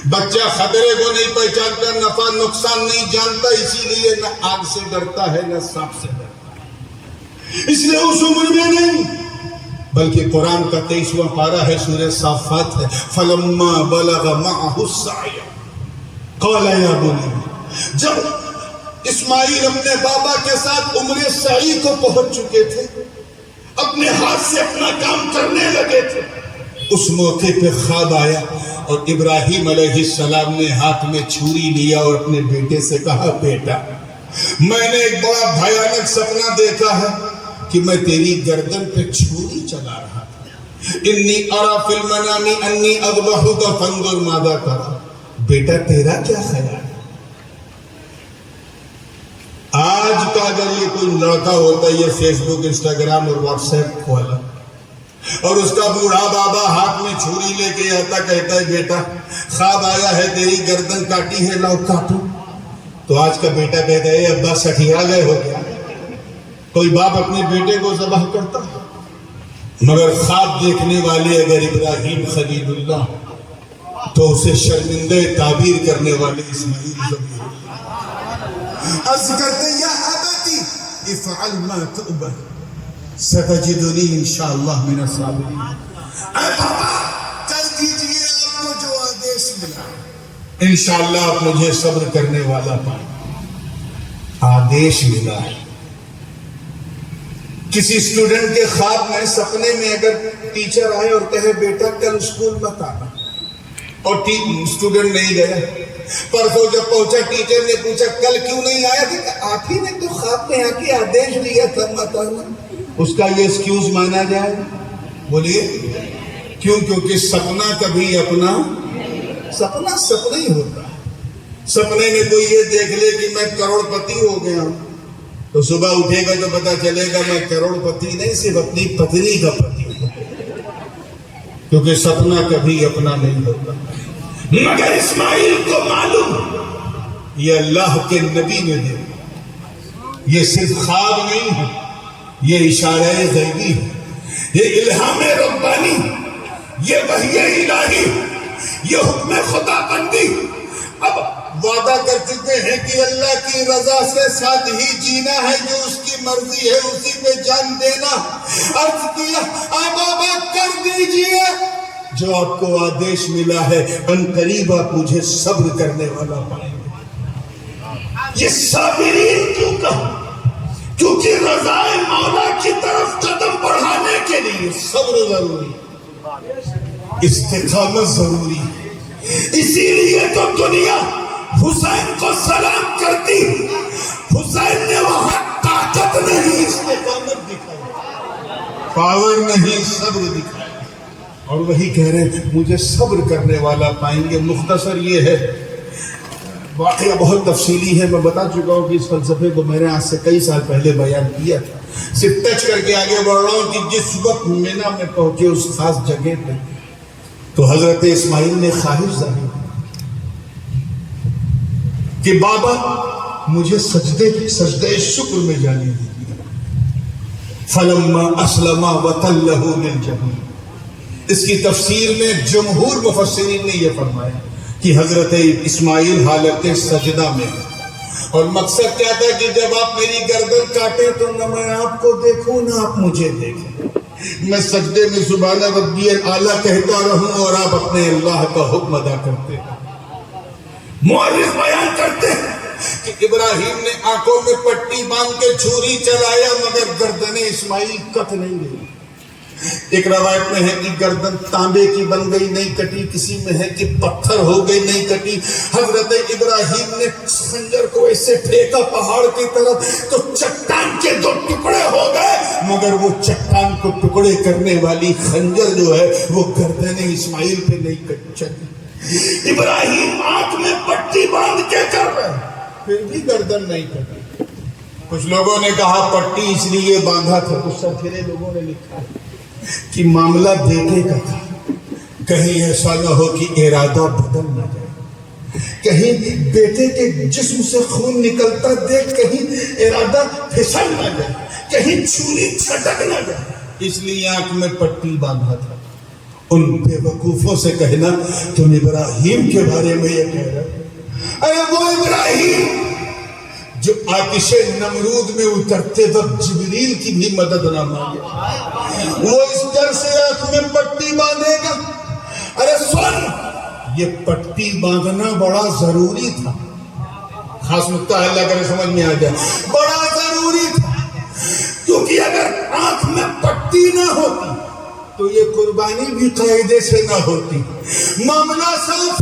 بچہ خطرے کو نہیں پہچانتا، نفع نقصان نہیں جانتا، اسی لیے نہ آگ سے ڈرتا ہے نہ سانپ سے ڈرتا ہے۔ اس لیے اس عمر میں نہیں، بلکہ قرآن کا 23واں پارہ ہے، سورہ صافات ہے، فَلَمَّا بَلَغَ مَعَهُ السَّعْيَ قَالَ يَا بُنِيَّ، جب اسماعیل اپنے بابا کے ساتھ عمر سعی کو پہنچ چکے تھے، اپنے ہاتھ سے اپنا کام کرنے لگے تھے، اس موقع پہ خواب آیا، اور ابراہیم علیہ السلام نے ہاتھ میں چھری لیا اور اپنے بیٹے سے کہا، بیٹا، میں نے ایک بڑا بھیانک سپنا دیکھا ہے کہ میں تیری گردن پہ چھری چلا رہا تھا، انی ارا فی المنام انی اذبحک فانظر ماذا ترى، بیٹا تیرا کیا خیال ہے؟ آج کا اگر یہ کوئی لڑکا ہوتا ہے، یہ فیس بک، انسٹاگرام اور واٹس ایپ والا، اور اس کا بوڑھا بابا ہاتھ میں چھری لے کے آتا، کہتا ہے، بیٹا خواب آیا ہے، تیری گردن کاٹی ہے، لاؤ کاٹو، تو آج کا بیٹا کہتا ہے، ابا سٹھیا گئے ہو گیا۔ کوئی باپ اپنے بیٹے کو ذبح کرتا ہے؟ مگر خواب دیکھنے والے اگر ابراہیم خلیل اللہ تو اسے شرمندہ تعبیر کرنے والے اسماعیل ذبیح اللہ عرض کرتے یا ابتی افعل ما تؤمر ستجدنی انشاءاللہ من الصابرین. اے بابا کر دیجئے آپ کو جو آدیش ملا، انشاءاللہ آپ مجھے صبر کرنے والا پائیں. آدیش ملا ہے. کسی اسٹوڈنٹ کے خواب میں سپنے میں اگر ٹیچر آئے اور کہے بیٹا کل اسکول مت آنا، اور اسٹوڈنٹ نہیں گیا، پرسوں جب پہنچا ٹیچر نے پوچھا کل کیوں نہیں آیا تھا، کہ آپ ہی نے تو خواب میں آ کے آدیش دیا تھا مت آنا. اس کا یہ ایکسکیوز مانا جائے؟ بولیے کیوں؟ کیونکہ سپنا کبھی اپنا سپنا ہی ہوتا ہے. سپنے میں کوئی یہ دیکھ لے کہ میں کروڑ پتی ہو گیا ہوں تو صبح اٹھے گا تو پتا چلے گا میں کروڑ پتی نہیں، صرف اپنی پتنی کا پتی ہوں. کیونکہ سپنا کبھی اپنا نہیں ہوتا. مگر اسماعیل کو معلوم یہ اللہ کے نبی نے دیا، یہ صرف خواب نہیں ہے، یہ اشارہ غیبی ہے، یہ الہام ربانی، یہ وحی الہی، یہ حکم خدا بندی. اب وعدہ کر چکے ہیں کہ اللہ کی رضا سے ساتھ ہی جینا ہے، جو اس کی مرضی ہے اسی پہ جان دینا. عرض کیا اے بابا کر دیجئے جو آپ کو آدیش ملا ہے، ان قریب آپ مجھے صبر کرنے والا پائیں گے. یہ صابرین کیوں کہا؟ کیونکہ رضائے مولا کی طرف قدم بڑھانے کے لیے صبر ضروری، استقامت ضروری. اسی لیے تو دنیا حسین کو سلام کرتی، حسین نے وہاں طاقت نہیں استقامت دکھائی، پاور نہیں صبر دکھائی. اور وہی کہہ رہے ہیں مجھے صبر کرنے والا پائیں گے. مختصر یہ ہے، واقعہ بہت تفصیلی ہے، میں بتا چکا ہوں کہ اس فلسفے کو میں نے آج سے کئی سال پہلے بیان کیا تھا. صرف ٹچ کر کے آگے بڑھ رہا ہوں کہ جس وقت مینا میں پہنچے اس خاص جگہ پہ تو حضرت اسماعیل نے خواہش ظاہر کہ بابا مجھے سجدے شکر میں جانے دیجیے. فلما اسلم وتلہ للجبین. اس کی تفسیر میں جمہور مفسرین نے یہ فرمایا کہ حضرت اسماعیل حالت سجدہ میں، اور مقصد کیا تھا کہ جب آپ میری گردن کاٹیں تو نہ میں آپ کو دیکھوں نہ آپ مجھے دیکھیں، میں سجدے میں سبحان ربی الاعلیٰ کہتا رہوں اور آپ اپنے اللہ کا حکم ادا کرتے ہیں. مورخ بیان کرتے ہیں کہ ابراہیم نے آنکھوں میں پٹی باندھ کے چھری چلایا مگر گردن اسماعیل کٹ نہیں گئی. ایک روایت میں ہے کہ گردن تانبے کی بن گئی نہیں کٹی، کسی میں ہے کہ پتھر ہو گئی نہیں کٹی. حضرت ابراہیم نے خنجر کو ایسے پھینکا پہاڑ کی طرف تو چٹان کے دو ٹکڑے ہو گئے، مگر وہ چٹان کو ٹکڑے کرنے والی خنجر جو ہے وہ گردن اسماعیل پہ نہیں چلی. ابراہیم آنکھ میں پٹی باندھ کے کر رہے پھر بھی گردن نہیں کٹی. کچھ لوگوں نے کہا پٹی اس لیے باندھا تھا، کچھ سرکھرے لوگوں نے لکھا کہ معاملہ بیٹے کا تھا، کہیں ایسا نہ ہو کہ ارادہ بدل نہ جائے، کہیں بیٹے کے جسم سے خون نکلتا دیکھ کہیں ارادہ پھسل نہ جائے، کہیں چھری چھٹک نہ جائے، اس لیے آنکھ میں پٹی باندھا تھا. ان بے وقوفوں سے کہنا تم ابراہیم کے بارے میں یہ کہہ رہے، اے وہ ابراہیم جو آتش نمرود میں اترتے وقت جبریل کی بھی مدد نہ مانگے، وہ اس ڈر سے آنکھ میں پٹی باندھے گا. ارے سن، یہ پٹی باندھنا بڑا ضروری تھا. خاص نقطہ ہے، اللہ کرے سمجھ میں آ جائے، بڑا ضروری تھا. کیونکہ اگر آنکھ میں پٹی نہ ہوتی تو یہ قربانی بھی قاعدے سے نہ ہوتی. معاملہ صاف،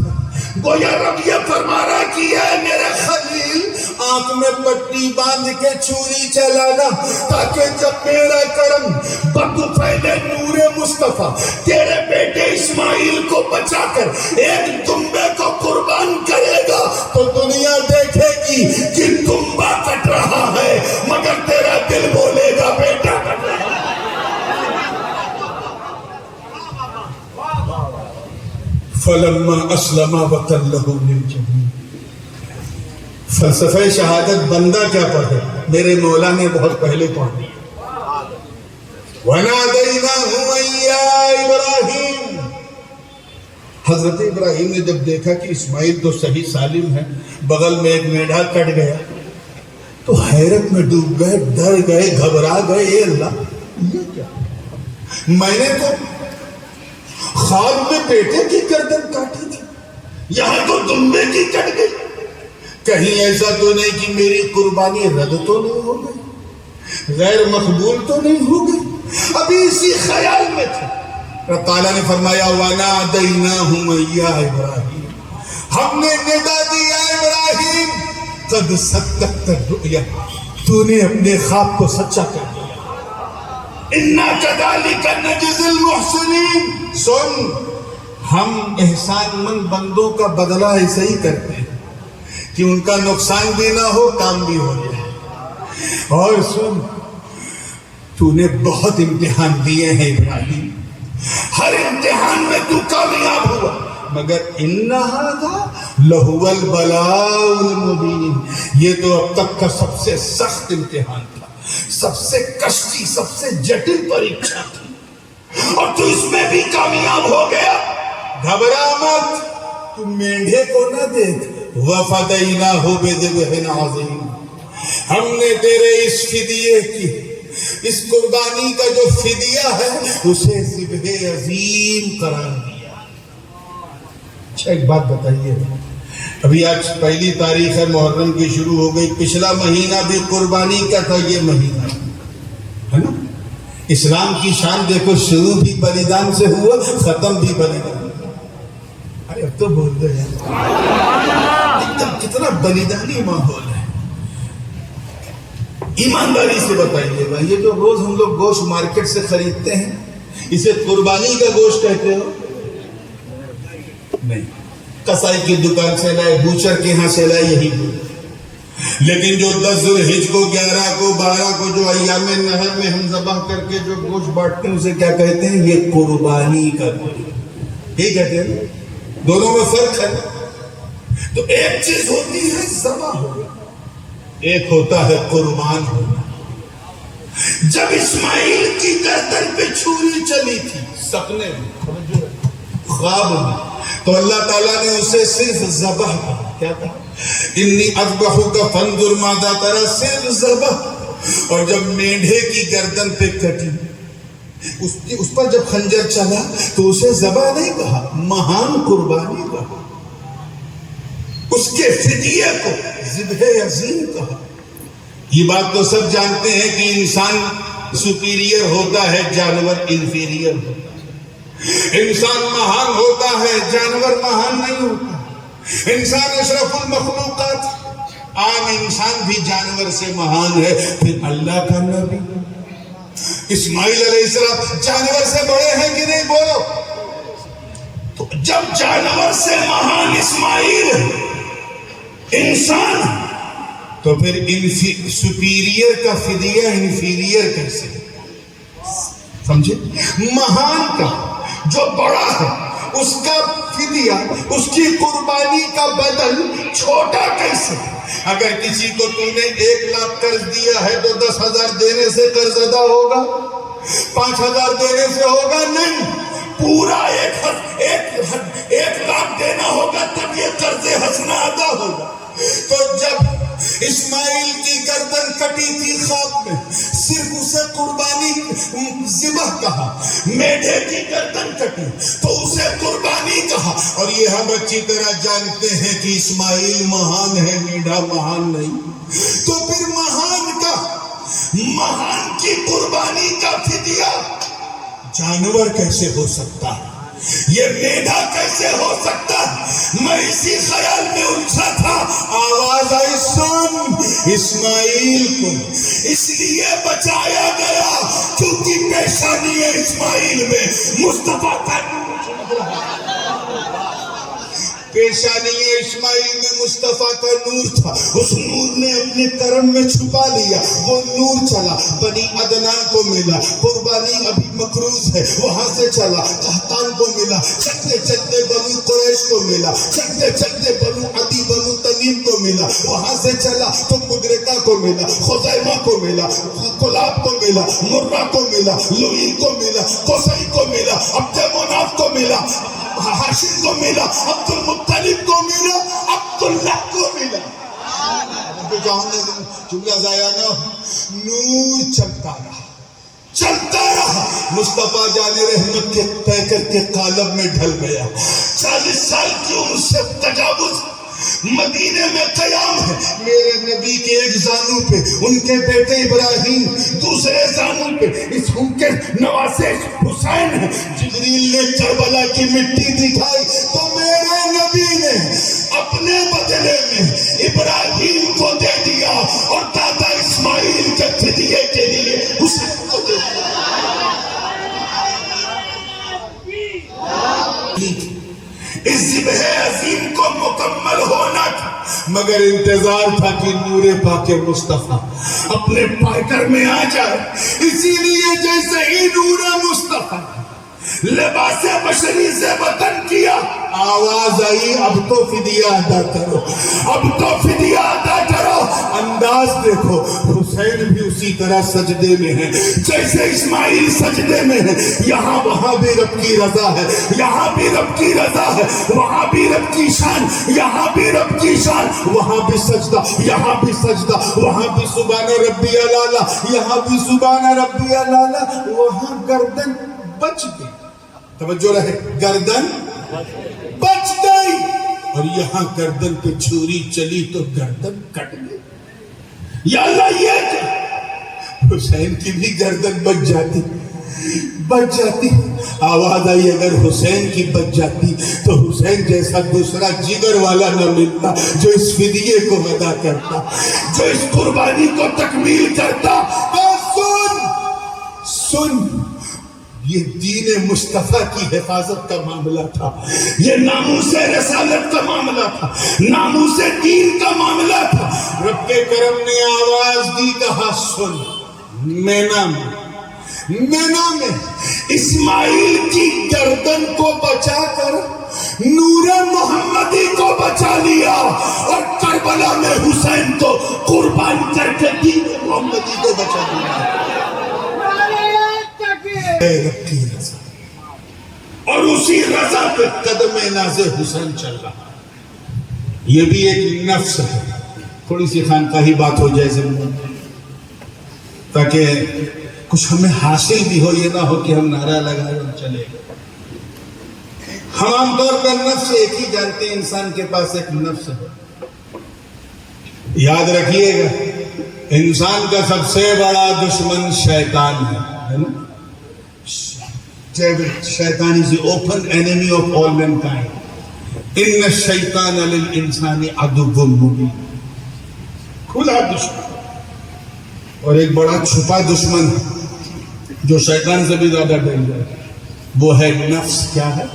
گویا رب یہ فرما رہا کہ اے میرے خلیل آنکھ میں پٹی باندھ کے چھری چلانا تاکہ جب میرا کرم بطفیل نور مصطفیٰ تیرے بیٹے اسماعیل کو بچا کر ایک دمبے کو قربان کرے گا تو دنیا دیکھے گی کہ دمبا کٹ رہا ہے مگر تیرا دل بولے گا بیٹا کٹ رہا ہے. فلما اسلم وتلہ للجبین. فلسفہ شہادت بندہ کیا پڑھے؟ میرے مولا نے بہت پہلے پڑھ دیا. وَنَادَيْنَاهُ أَن يَا إِبْرَاهِيمُ. حضرت ابراہیم نے جب دیکھا کہ اسماعیل تو صحیح سالم ہے، بغل میں ایک میڈھا کٹ گیا تو حیرت میں ڈوب گئے، ڈر گئے، گھبرا گئے. اے اللہ، یہ کیا؟ میں نے تو خواب میں بیٹے کی گردن کاٹی تھی، یہاں تو دمبے کی کٹ گئی. کہیں ایسا تو نہیں کہ میری قربانی رد تو نہیں ہو گئی، غیر مقبول تو نہیں ہو گئی؟ ابھی اسی خیال میں تھے. رب تعالیٰ نے فرمایا وَنَادَيْنَاهُ يَا إِبْرَاهِيمُ، ہم نے ندا دی اے ابراہیم، قد صدقت الرؤیا، تو نے اپنے خواب کو سچا کر دیا. اِنَّا كَذَلِكَ نَجْزِي الْمُحْسِنِينَ، سن، ہم احسان مند بندوں کا بدلہ ایسے ہی کرتے ہیں کہ ان کا نقصان بھی نہ ہو، کام بھی ہو جائے. اور سن، تو نے بہت امتحان دیے ہیں ابراہیم، ہر امتحان میں تو کامیاب ہوا، مگر ان ھذا لہو البلاء المبین، یہ تو اب تک کا سب سے سخت امتحان تھا، سب سے کشتی، سب سے جٹل پریکشا تھی، اور تو اس میں بھی کامیاب ہو گیا. گھبرا مت، تو مینڈھے کو نہ دیکھ. وَفَدَيْنَاهُ بِذِبْحٍ عَظِيمٍ، ہم نے تیرے اس فدیے کی، اس قربانی کا جو فدیہ ہے اسے ذبح عظیم قرار دیا. اچھا ایک بات بتائیے، ابھی آج پہلی تاریخ ہے، محرم کی شروع ہو گئی، پچھلا مہینہ بھی قربانی کا تھا، یہ مہینہ ہے نا. اسلام کی شان دیکھو، شروع بھی بلیدان سے ہوا، ختم بھی بلیدان. ارے اب تو بول دو یار، کتنا بلیدانی ماحول ہے. ایمانداری سے بتائیے گا، یہ جو روز ہم لوگ گوشت مارکیٹ سے خریدتے ہیں، اسے قربانی کا گوشت کہتے ہو؟ نہیں، کسائی کی دکان سے لائے، بوچر کے ہاں سے لائے، یہی گوشت. لیکن جو 10 ذوالحج کو، 11 کو، 12 کو جو ایام نحر میں ہم ذبح کر کے جو گوشت بانٹتے ہیں، اسے کیا کہتے ہیں؟ یہ قربانی کا گوشت. یہی کہتے ہیں، دونوں میں فرق ہے. تو ایک چیز ہوتی ہے ذبح ہونا، ایک ہوتا ہے قربان ہونا. جب اسماعیل کی گردن پہ چھری چلی تھی سپنے میں، خواب میں، تو اللہ تعالیٰ نے اسے صرف ذبح کہا. کیا کہا؟ انی اذبحک فانظر ماذا تری، صرف ذبح. اور جب مینڈھے کی گردن پہ کٹی، اس پر جب خنجر چلا تو اسے ذبح نہیں کہا، مہان قربانی کہا. اس کے فدیے کو ذبح عظیم کہا. یہ بات تو سب جانتے ہیں کہ انسان سپیریئر ہوتا ہے، جانور انفیریئر ہوتا ہے. انسان مہان ہوتا ہے، جانور مہان نہیں ہوتا. انسان اشرف المخلوقات، عام انسان بھی جانور سے مہان ہے. پھر اللہ کا نبی اسماعیل علیہ السلام جانور سے بڑے ہیں کہ نہیں؟ بولو. تو جب جانور سے مہان اسماعیل انسان، تو پھر سپیریئر کا فدیہ انفیریئر کیسے؟ سمجھے؟ مہان کا جو بڑا ہے اس کا فدیہ، اس کی قربانی کا بدل چھوٹا کیسے؟ اگر کسی کو تم نے 1 لاکھ قرض دیا ہے تو 10,000 دینے سے قرض ادا ہوگا؟ 5,000 دینے سے ہوگا؟ نہیں، پورا 1 لاکھ دینا ہوگا تب یہ قرض حسنہ ادا ہوگا. تو جب اسماعیل کی گردن کٹی تھی خواب میں، صرف اسے قربانی ذبح کہا. میڈھے کی گردن کٹی تو اسے قربانی کہا. اور یہ ہم اچھی طرح جانتے ہیں کہ اسماعیل مہان ہے، میڈھا مہان نہیں. تو پھر مہان کی قربانی کا فدیہ جانور کیسے ہو سکتا ہے؟ یہ میڈھا کیسے ہو سکتا ہے؟ میں اسی خیال میں الجھا تھا. آواز آئی، سن، اسماعیل کو اس لیے بچایا گیا کیونکہ پیشانی اسماعیل میں مصطفیٰ کا نور چمک رہا. پیشانی اسماعیل میں مصطفیٰ کا نور تھا. اس نور نے اپنے کرم میں چھپا لیا. وہ نور چلا، بنی عدنان کو ملا. قربانی ابھی مقروض ہے، وہاں سے چلا قحطان کو ملا. چلتے چلتے بنو قریش کو ملا. چلتے چلتے بنو عدی، بنو تمیم کو ملا. ملا، وہاں سے چلا تو مدرکہ کو ملا، خزیمہ کو ملا، کلاب کو ملا، مرہ کو ملا، لوئی کو ملا، قصی کو ملا، عبد مناف کو ملا، ہاشم کو ملا، عبد المطلب کو ملا، عبداللہ کو ملا۔ جملہ ضائع نہ ہو، نور چلتا رہا، چلتا رہا، مصطفیٰ جان رحمت کے پیکر کے قالب میں ڈھل گیا۔ 40 سال کی عمر سے تجاوز، مدینے میں قیام ہے، میرے نبی کے ایک زانو پہ ان کے بیٹے ابراہیم، دوسرے زانو پہ اس کے نواسے حسین ہے۔ جبریل نے کربلا کی مٹی دکھائی تو میرے نبی نے اپنے بدلے میں ابراہیم کو دے دیا اور دادا اسماعیل کے فدیے کے لیے حسین کو دے دیا۔ اس ذبح عظیم کو مکمل ہونا تھا، مگر انتظار تھا کہ نور پاک مصطفیٰ اپنے پائکر میں آ جائے۔ اسی لیے جیسے ہی نور مصطفیٰ لباس بشری سے وطن کیا، آواز آئی اب تو فدیہ ادا کرو، اب تو فدیہ ادا کرو۔ انداز دیکھو، حسین بھی اسی طرح سجدے میں ہے جیسے اسماعیل سجدے میں ہے۔ یہاں وہاں بھی رب کی رضا ہے، یہاں بھی رب کی رضا ہے، وہاں بھی رب کی شان، یہاں بھی رب کی شان، وہاں بھی سجدہ، یہاں بھی سجدہ، وہاں بھی سبحان ربی الاعلیٰ، یہاں بھی سبحان ربی الاعلیٰ۔ وہاں گردن بچ گئی، توجہ رہے، گردن بچ گئی، اور یہاں گردن پہ چھری چلی تو گردن کٹ گئی۔ یا اللہ یہ کہ حسین کی بھی گردن بچ جاتی، بچ جاتی۔ آواز آئی اگر حسین کی بچ جاتی تو حسین جیسا دوسرا جگر والا نہ ملتا جو اس فدیے کو ادا کرتا، جو اس قربانی کو تکمیل کرتا۔ سن، یہ دین مصطفیٰ کی حفاظت کا معاملہ تھا، یہ ناموس رسالت کا معاملہ تھا، ناموس دین کا معاملہ تھا۔ رب کے کرم نے آواز دی، کہا سن، مینا میں اسماعیل کی گردن کو بچا کر نور محمدی کو بچا لیا، اور کربلا میں حسین کو قربان کر کے دین محمدی کو بچا لیا۔ رب کی رضا، اور اسی رضا پہ قدم ناز حسین چل رہا۔ یہ بھی ایک نفس ہے۔ تھوڑی سی خانقاہی بات ہو جائے زمین تاکہ کچھ ہمیں حاصل بھی ہو، یہ نہ ہو کہ ہم نعرہ لگائیں اور چلے گئے۔ ہم عام طور پر نفس ایک ہی جانتے ہیں، انسان کے پاس ایک نفس ہے۔ یاد رکھیے گا، انسان کا سب سے بڑا دشمن شیطان ہے نا؟ شیطان is the open enemy of all mankind۔ ان الشیطان للانسان عدو مبین، کھلا دشمن، اور ایک بڑا چھپا دشمن جو شیطان سے بھی زیادہ ڈینجر ہے، وہ ہے نفس۔ کیا ہے؟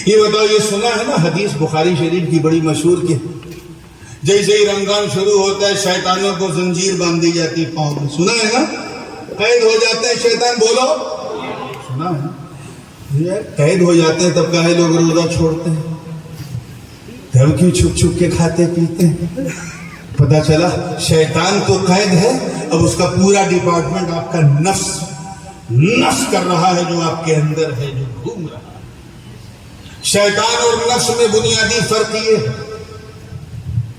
یہ بتاؤ، یہ سنا ہے نا حدیث بخاری شریف کی بڑی مشہور کی، جیسے ہی رمضان شروع ہوتا ہے شیطانوں کو زنجیر باندھ دی جاتی پاؤں میں، سنا ہے نا؟ قید ہو جاتے ہیں شیطان، بولو سنا ہے؟ قید ہو جاتے ہیں تب کاہے لوگ روزہ چھوڑتے ہیں؟ تب کیوں چھپ چھپ کے کھاتے پیتے ہیں؟ پتہ چلا شیطان تو قید ہے، اب اس کا پورا ڈپارٹمنٹ آپ کا نفس کر رہا ہے، جو آپ کے اندر ہے، جو گھوم رہا ہے۔ شیطان اور نفس میں بنیادی فرق یہ ہے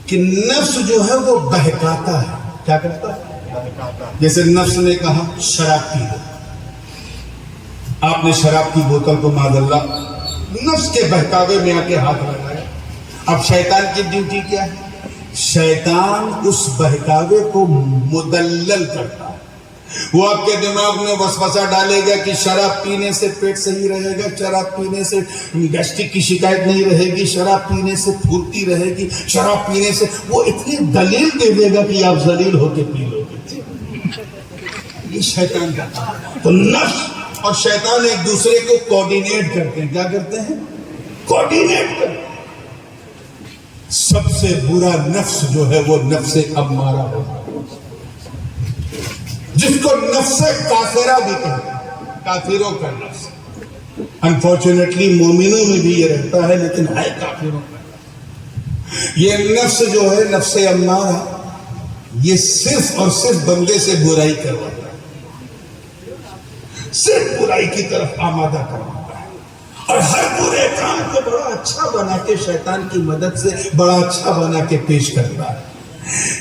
کہ نفس جو ہے وہ بہکاتا ہے۔ کیا کرتا ہے؟ جیسے نفس نے کہا شراب پی لو، آپ نے شراب کی بوتل کو معاذ اللہ نفس کے بہکاوے میں آ کے ہاتھ لگایا۔ اب شیطان کی ڈیوٹی کیا ہے؟ شیطان اس بہکاوے کو مدلل کرتا ہے، وہ آپ کے دماغ میں وسوسہ ڈالے گا کہ شراب پینے سے پیٹ صحیح رہے گا، شراب پینے سے گیسٹرک کی شکایت نہیں رہے گی، شراب پینے سے پھرتی رہے گی، شراب پینے سے، وہ اتنی دلیل دے دے گا کہ آپ ذلیل ہو کے پی لو گے۔ یہ شیطان کا کام ہے۔ تو نفس اور شیطان ایک دوسرے کو کوارڈینیٹ کرتے ہیں۔ کیا کرتے ہیں؟ کوارڈینیٹ کرتے ہیں۔ سب سے برا نفس جو ہے وہ نفس امارہ ہوتا ہے، جس کو نفس کافرہ بھی کہتے ہیں، کافروں کا نفس۔ انفارچونیٹلی مومنوں میں بھی یہ رہتا ہے، لیکن ہے کافروں میں۔ یہ نفس جو ہے، نفس امارہ، یہ صرف اور صرف بندے سے برائی کرواتا ہے، صرف برائی کی طرف آمادہ کرواتا ہے، اور ہر برے کام کو بڑا اچھا بنا کے شیطان کی مدد سے بڑا اچھا بنا کے پیش کرتا ہے۔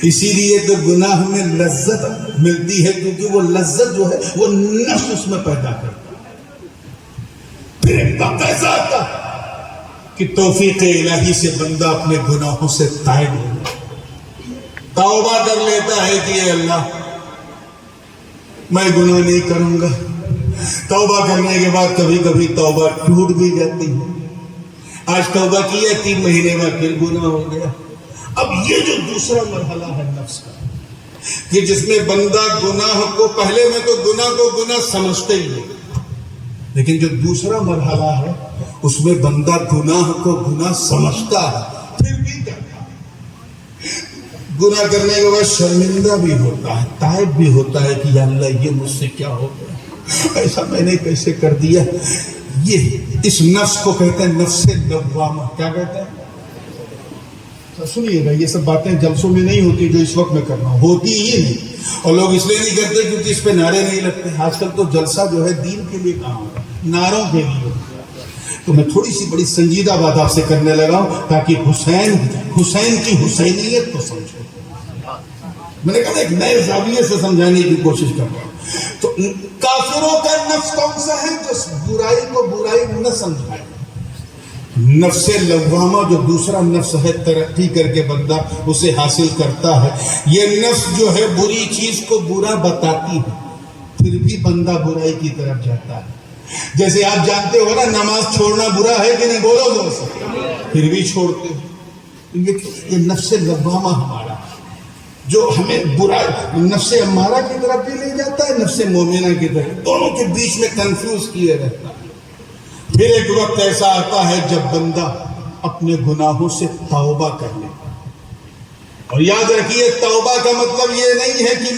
اسی لیے تو گناہ میں لذت ملتی ہے، کیونکہ وہ لذت جو ہے وہ نفس اس میں پیدا کرتا ہے۔ پھر ایک وقت ایسا آتا ہے کہ توفیق الہی سے بندہ اپنے گناہوں سے تائب ہو توبہ کر لیتا ہے کہ اے اللہ میں گناہ نہیں کروں گا۔ توبہ کرنے کے بعد کبھی کبھی توبہ ٹوٹ بھی جاتی ہے، آج توبہ کیا 3 مہینے میں پھر گناہ ہو گیا۔ اب یہ جو دوسرا مرحلہ ہے نفس کا، کہ جس میں بندہ گناہ کو، پہلے میں تو گناہ کو گناہ سمجھتے ہی نہیں، لیکن جو دوسرا مرحلہ ہے اس میں بندہ گناہ کو گناہ سمجھتا ہے، پھر بھی کرتا ہے۔ گناہ کرنے کے بعد شرمندہ بھی ہوتا ہے، تائب بھی ہوتا ہے کہ یا اللہ یہ مجھ سے کیا ہو گیا، ایسا میں نے کیسے کر دیا۔ یہ اس نفس کو کہتے ہیں نفس لوامہ۔ کیا کہتے ہیں؟ سنیے گا، یہ سب باتیں جلسوں میں نہیں ہوتی جو اس وقت میں کرنا ہوتی ہی نہیں، اور لوگ اس لیے نہیں کرتے کیونکہ اس پہ نعرے نہیں لگتے۔ آج کل تو جلسہ جو ہے دین کے لیے کام ہوگا، نعروں کے لیے۔ تو میں تھوڑی سی بڑی سنجیدہ بات آپ سے کرنے لگا ہوں تاکہ حسین کی حسینیت کو سمجھو۔ میں نے کہا ایک نئے زاویے سے سمجھانے کی کوشش کر رہا ہوں۔ تو کافروں کا نفس کون سا ہے؟ جو برائی کو برائی نہ سمجھائے۔ نفس لوامہ جو دوسرا نفس ہے، ترقی کر کے بندہ اسے حاصل کرتا ہے۔ یہ نفس جو ہے بری چیز کو برا بتاتی ہے، پھر بھی بندہ برائی کی طرف جاتا ہے۔ جیسے آپ جانتے ہو نا، نماز چھوڑنا برا ہے کہ نہیں؟ بولو زور سے، پھر بھی چھوڑتے ہو۔ یہ نفس لوامہ ہمارا جو ہمیں برا نفس امارہ کی طرف بھی لے جاتا ہے، نفس مومنہ کی طرف، دونوں کے بیچ میں کنفیوز کیے رہتا ہے۔ پھر ایک وقت ایسا آتا ہے جب بندہ اپنے گناہوں سے توبہ کر لے، اور یاد رکھیے توبہ کا مطلب یہ نہیں ہے کہ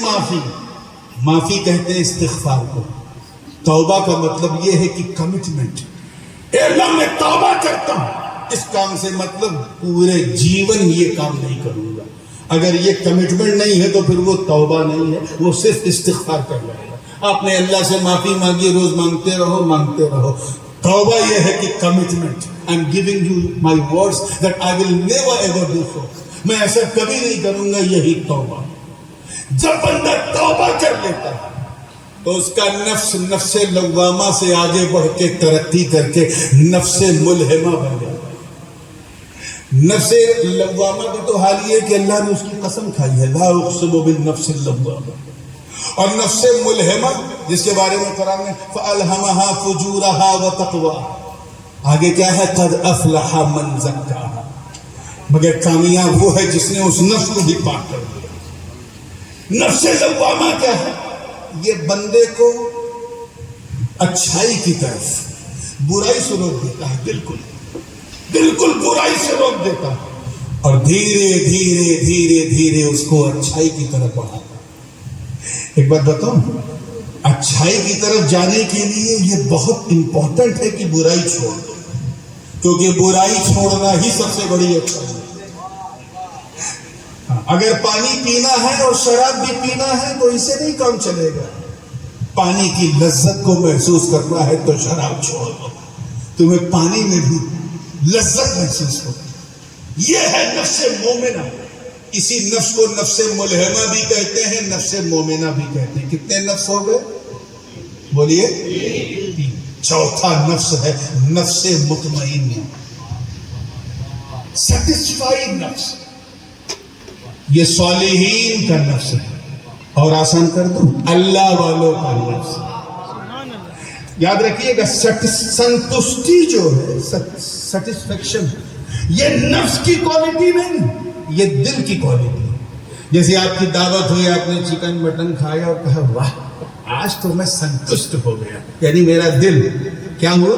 معافی کہتے ہیں استغفار کو۔ توبہ کا مطلب یہ ہے کہ کمٹمنٹ، اے اللہ میں توبہ کرتا ہوں، اس کام سے مطلب پورے جیون یہ کام نہیں کروں گا۔ اگر یہ کمٹمنٹ نہیں ہے تو پھر وہ توبہ نہیں ہے، وہ صرف استغفار کر رہے گا۔ آپ نے اللہ سے معافی مانگی، روز مانگتے رہو۔ توبہ یہ ہے کہ commitment, I am giving you my words that I will never ever do so, میں ایسا کبھی نہیں کروں گا، یہی توبہ۔ جب بندہ توبہ کر لیتا ہے تو اس کا نفس لوامہ سے آگے بڑھ کے ترقی کر کے نفس ملہمہ بن جاتا ہے۔ نفس لوامہ کی تو حال یہ ہے کہ اللہ نے اس کی قسم کھائی ہے، لا اقسم بالنفس اللوامہ۔ اور نفس ملہمہ جس کے بارے میں قرآن میں فَأَلْهَمَهَا فُجُورَهَا وَتَقْوَاهَا، آگے کیا ہے؟ قَدْ أَفْلَحَ مَنْ زَكَّاهَا، مگر کامیاب وہ ہے جس نے اس نفس کو بھی پاک کر دیا۔ نفس لوامہ کیا ہے؟ یہ بندے کو اچھائی کی طرف، برائی سے روک دیتا ہے، بالکل برائی سے روک دیتا ہے، اور دھیرے اس کو اچھائی کی طرف بڑھاتا ہے۔ ایک بات بتاؤں، اچھائی کی طرف جانے کے لیے یہ بہت امپورٹنٹ ہے کہ برائی چھوڑ دو، کیونکہ برائی چھوڑنا ہی سب سے بڑی اچھائی ہے۔ اگر پانی پینا ہے اور شراب بھی پینا ہے تو اسے نہیں کام چلے گا۔ پانی کی لذت کو محسوس کرنا ہے تو شراب چھوڑ دو، تمہیں پانی میں بھی لذت محسوس ہوگی۔ یہ ہے نفس مومنہ۔ اسی نفس کو نفس ملہمہ بھی کہتے ہیں، نفس مومنہ بھی کہتے ہیں۔ کتنے نفس ہو گئے؟ بولیے، 3۔ چوتھا نفس ہے نفس مطمئنہ، سیٹسفائیڈ نفس۔ یہ صالحین کا نفس ہے، اور آسان کر دوں، اللہ والوں کا نفس۔ یاد رکھیے گا، سنتشٹی جو ہے، سیٹسفیکشن، یہ نفس کی کوالٹی نہیں، یہ دل کی کوالٹی۔ جیسے آپ کی دعوت ہوئی، آپ نے چکن مٹن کھایا اور کہا واہ آج تو میں سنتشٹ ہو گیا، یعنی میرا دل کیا ہوا؟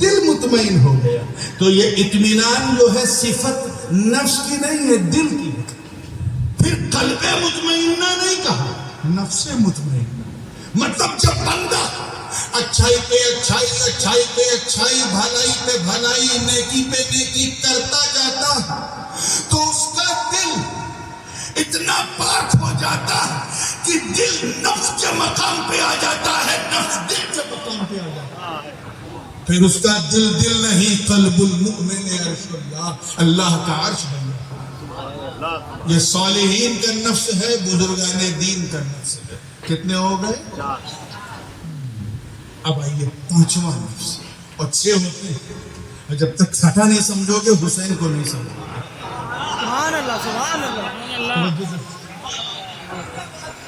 دل مطمئن ہو گیا۔ تو یہ اطمینان جو ہے صفت نفس کی نہیں ہے، دل کی۔ پھر قلب مطمئنہ نہیں کہا، نفس مطمئنہ۔ مطلب جب بندہ اچھائی پہ اچھائی، اچھائی پہ اچھائی، بھلائی پہ بھلائی، نیکی پہ نیکی کرتا جاتا تو اس کا دل اتنا پاک ہو جاتا کہ دل نفس کے مقام پہ آ جاتا ہے، نفس دل کے مقام پہ آ جاتا ہے. پھر اس کا دل نہیں، قلب المؤمن عرش اللہ، اللہ کا عرش بن جاتا. یہ صالحین کا نفس ہے، بزرگان دین کا نفس ہے. کتنے ہو گئے؟ اب آئیے پانچواں نفس، اور 6 ہوتے ہیں. اور جب تک چھٹا نہیں سمجھو گے حسین کو نہیں سمجھو گے. سبحان اللہ، سبحان اللہ.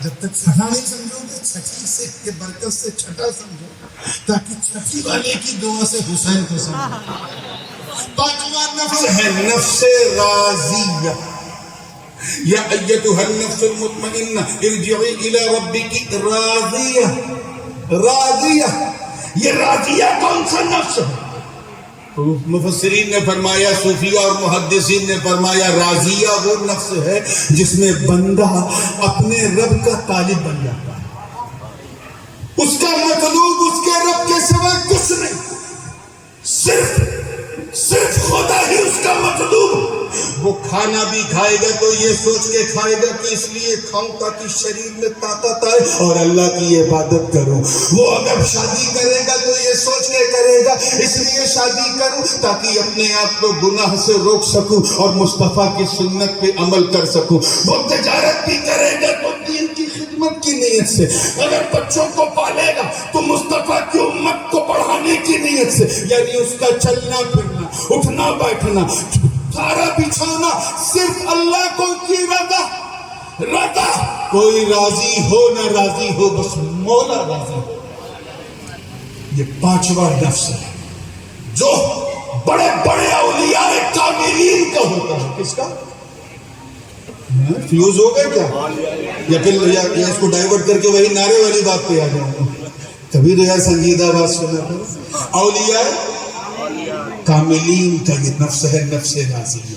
جب تک چھٹا نہیں سمجھو گے، چھٹی سے کے برکت سے چھٹا سمجھو، تاکہ چھٹی والے کی دعا سے حسین کو سمجھو. پانچواں نفس ہے نفس راضیہ. یا ایتھا النفس المطمئنہ ارجعی الی ربک راضیہ. راضیہ، یہ راضیہ کون سا نفس ہے؟ مفسرین نے فرمایا، صوفیہ اور محدثین نے فرمایا، راضیہ وہ نفس ہے جس میں بندہ اپنے رب کا طالب بن جاتا ہے. اس کا مطلوب اس کے رب کے سوا کچھ نہیں، صرف خدا ہی اس کا مطلوب. وہ کھانا بھی کھائے گا تو یہ سوچ کے کھائے گا کہ اس لیے کھاؤں تاکہ شریر میں طاقت آئے اور اللہ کی عبادت کروں. وہ اگر شادی کرے گا تو یہ سوچ کے کرے گا اس لیے شادی کروں تاکہ اپنے آپ کو گناہ سے روک سکوں اور مصطفیٰ کی سنت پہ عمل کر سکوں. وہ تجارت بھی کرے گا تو دین کی خدمت کی نیت سے. اگر بچوں کو پالے گا تو مصطفیٰ کی امت کو پڑھانے کی نیت سے. یعنی اس کا چلنا پھرنا، اٹھنا بیٹھنا، سارا بچھانا صرف اللہ کو کی رضا. کوئی راضی ہو نہ راضی ہو، بس مولا راضی ہو. یہ پانچواں نفس ہے جو بڑے بڑے اولیاء کاملین کا ہوتا ہے. کس کا؟ فیوز ہو گئے کیا؟ یا پھر یا اس کو ڈائیورٹ کر کے وہی نعرے والی بات پہ آ جاؤں. کبھی تو یار سنجیدہ بات سنا کرو. اولیاء کاملین کا یہ نفس ہے، نفس Raziya.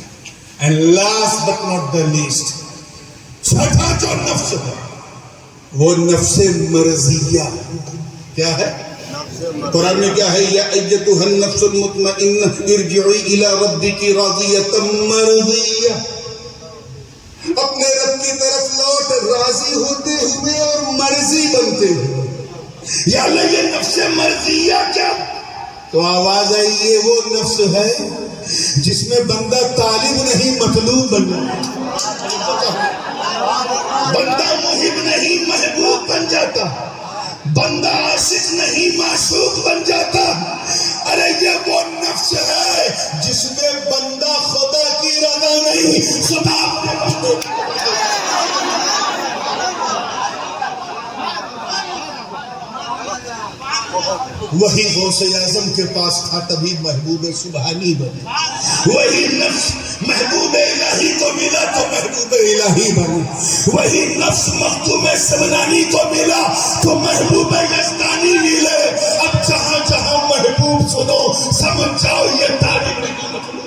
And last but not the least, چھٹا جو نفس ہے وہ نفس مرضیہ. کیا ہے؟ قرآن میں کیا ہے؟ یا ایتھا النفس المطمئنہ ارجعی الی ربک راضیۃ مرضیہ. اپنے رب کی طرف لوٹ راضی ہوتے ہوئے اور مرضی بنتے ہوئے. یا اللہ یہ نفس مرضیہ کیا؟ تو آواز آئی، یہ وہ نفس ہے جس میں بندہ طالب نہیں مطلوب بن جاتا، بندہ محب نہیں محبوب بن جاتا، بندہ عاشق نہیں معشوق بن جاتا. ارے یہ وہ نفس ہے جس میں بندہ خدا کی رضا نہیں، خدا اپنے بندے کی وہی غوث اعظم کے پاس تھا تبھی محبوب سبحانی بنے. وہی نفس محبوب الہی کو ملا تو محبوب الہی بنے. وہی نفس مخدوم سمنانی کو ملا تو محبوب یزدانی ملے. اب جہاں جہاں محبوب سنو سمجھ جاؤ یہ طالب نہیں مطلوب.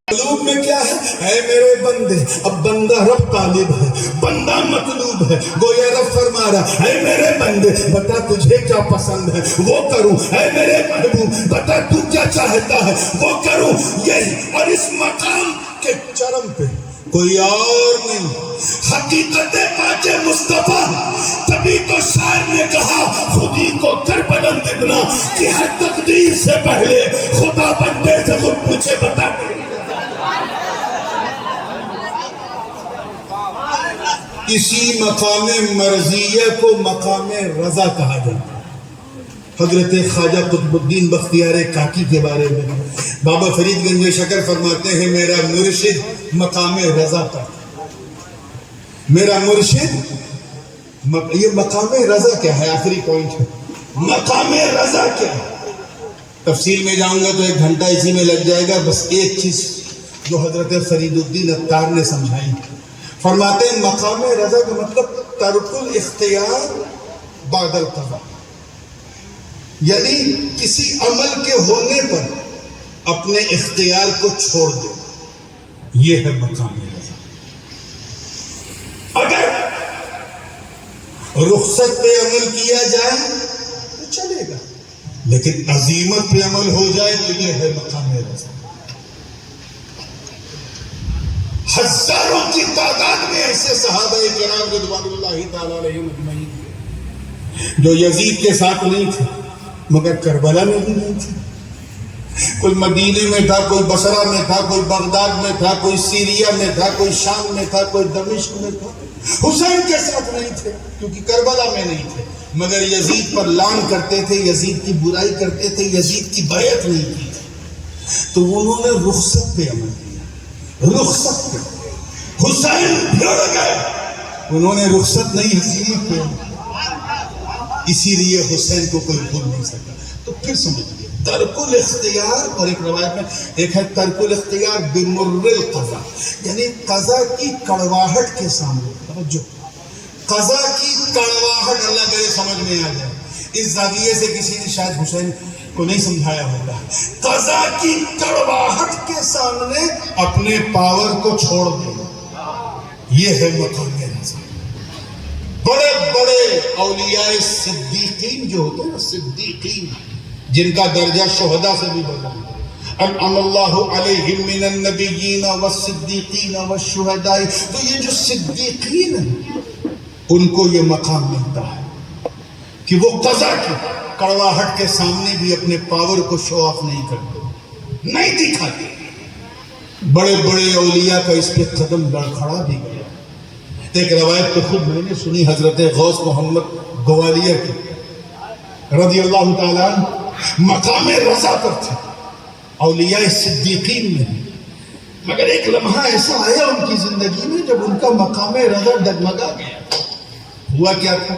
مطلوب میں کیا ہے؟ اے میرے بندے. اب بندہ رب طالب ہے، بندہ مطلوب ہے. گویا رب فرما رہا، اے میرے بندے بتا تجھے کیا پسند ہے وہ کروں. اے میرے محبوب بتا تو کیا چاہتا ہے وہ کروں. یہی اور اس مقام کے چرم پہ کوئی اور نہیں، حقیقت پاک مصطفیٰ. تبھی تو شاعر نے کہا خودی کو کر بلند اتنا کہ ہر تقدیر سے پہلے خدا بندے سے خود مجھے بتا دے. اسی مقام مرضیہ کو مقام رضا کہا جاتا ہے. حضرت خواجہ قطب الدین بختیار کاکی کے بارے میں بابا فرید گنج شکر فرماتے ہیں، میرا مرشد مقام رضا کا. میرا مرشد یہ مقام رضا کیا ہے؟ آخری پوائنٹ ہے، مقام رضا کیا ہے؟ تفصیل میں جاؤں گا تو 1 گھنٹہ اسی میں لگ جائے گا. بس ایک چیز جو حضرت فرید الدین عطار نے سمجھائی، فرماتے ہیں مقام رضا کا مطلب ترک الاختیار بعد القضاء. یعنی کسی عمل کے ہونے پر اپنے اختیار کو چھوڑ دے، یہ ہے مقام رضا. اگر رخصت پہ عمل کیا جائے تو چلے گا، لیکن عزیمت پہ عمل ہو جائے تو یہ ہے مقام رضا۔ ہزاروں کی تعداد میں ایسے صحابہ کرام رضوان اللہ تعالی علیہم اجمعین جو یزید کے ساتھ نہیں تھے، مگر کربلا میں بھی نہیں تھے۔ کوئی مدینے میں تھا، کوئی بصرہ میں تھا، کوئی بغداد میں تھا، کوئی سیریا میں تھا، کوئی شام میں تھا، کوئی دمشق میں تھا۔ حسین کے ساتھ نہیں تھے کیونکہ کربلا میں نہیں تھے، مگر یزید پر لعن کرتے تھے، یزید کی برائی کرتے تھے، یزید کی بیعت نہیں کی تھی، تو انہوں نے رخصت پہ عمل کیا۔ رخصت پہ حسین بھیڑ گئے، انہوں نے رخصت نہیں عزیمت پہ عمل کیا، اسی لیے حسین کو کوئی بھول نہیں سکا۔ تو پھر سمجھئے ترک الاختیار، اور ایک روایت میں ایک ہے ترک الاختیار بمر القضاء، یعنی قضا کی کڑواہٹ کے سامنے۔ توجہ، قضا کی کڑواہٹ اللہ کرے سمجھ میں آ جائے۔ اس زاویے سے کسی نے شاید حسین کو نہیں سمجھایا ہوگا۔ قضا کی کڑواہٹ کے سامنے اپنے پاور کو چھوڑ دینا، یہ ہے مقام رضا۔ بڑے بڑے اولیاء صدیقین جو ہوتے ہیں نا، صدیقین جن کا درجہ شہداء سے بھی بڑا ہے، انعم اللہ علیہم من النبیین والصدیقین والشہداء، تو یہ جو صدیقین ہیں ان کو یہ مقام ملتا ہے کہ وہ قضا کی کڑواہٹ کے سامنے بھی اپنے پاور کو شو آف نہیں کرتے، نہیں دکھاتے۔ بڑے بڑے اولیاء کا اس پہ قدم لڑکھڑا بھی گیا۔ ایک روایت تو خود میں نے سنی، حضرت غوث محمد گوالیار کی رضی اللہ تعالیٰ عنہ مقام رضا پر تھے، اولیاء صدیقین میں، مگر ایک لمحہ ایسا آیا ان کی زندگی میں جب ان کا مقام رضا ڈگمگا گیا۔ ہوا کیا تھا؟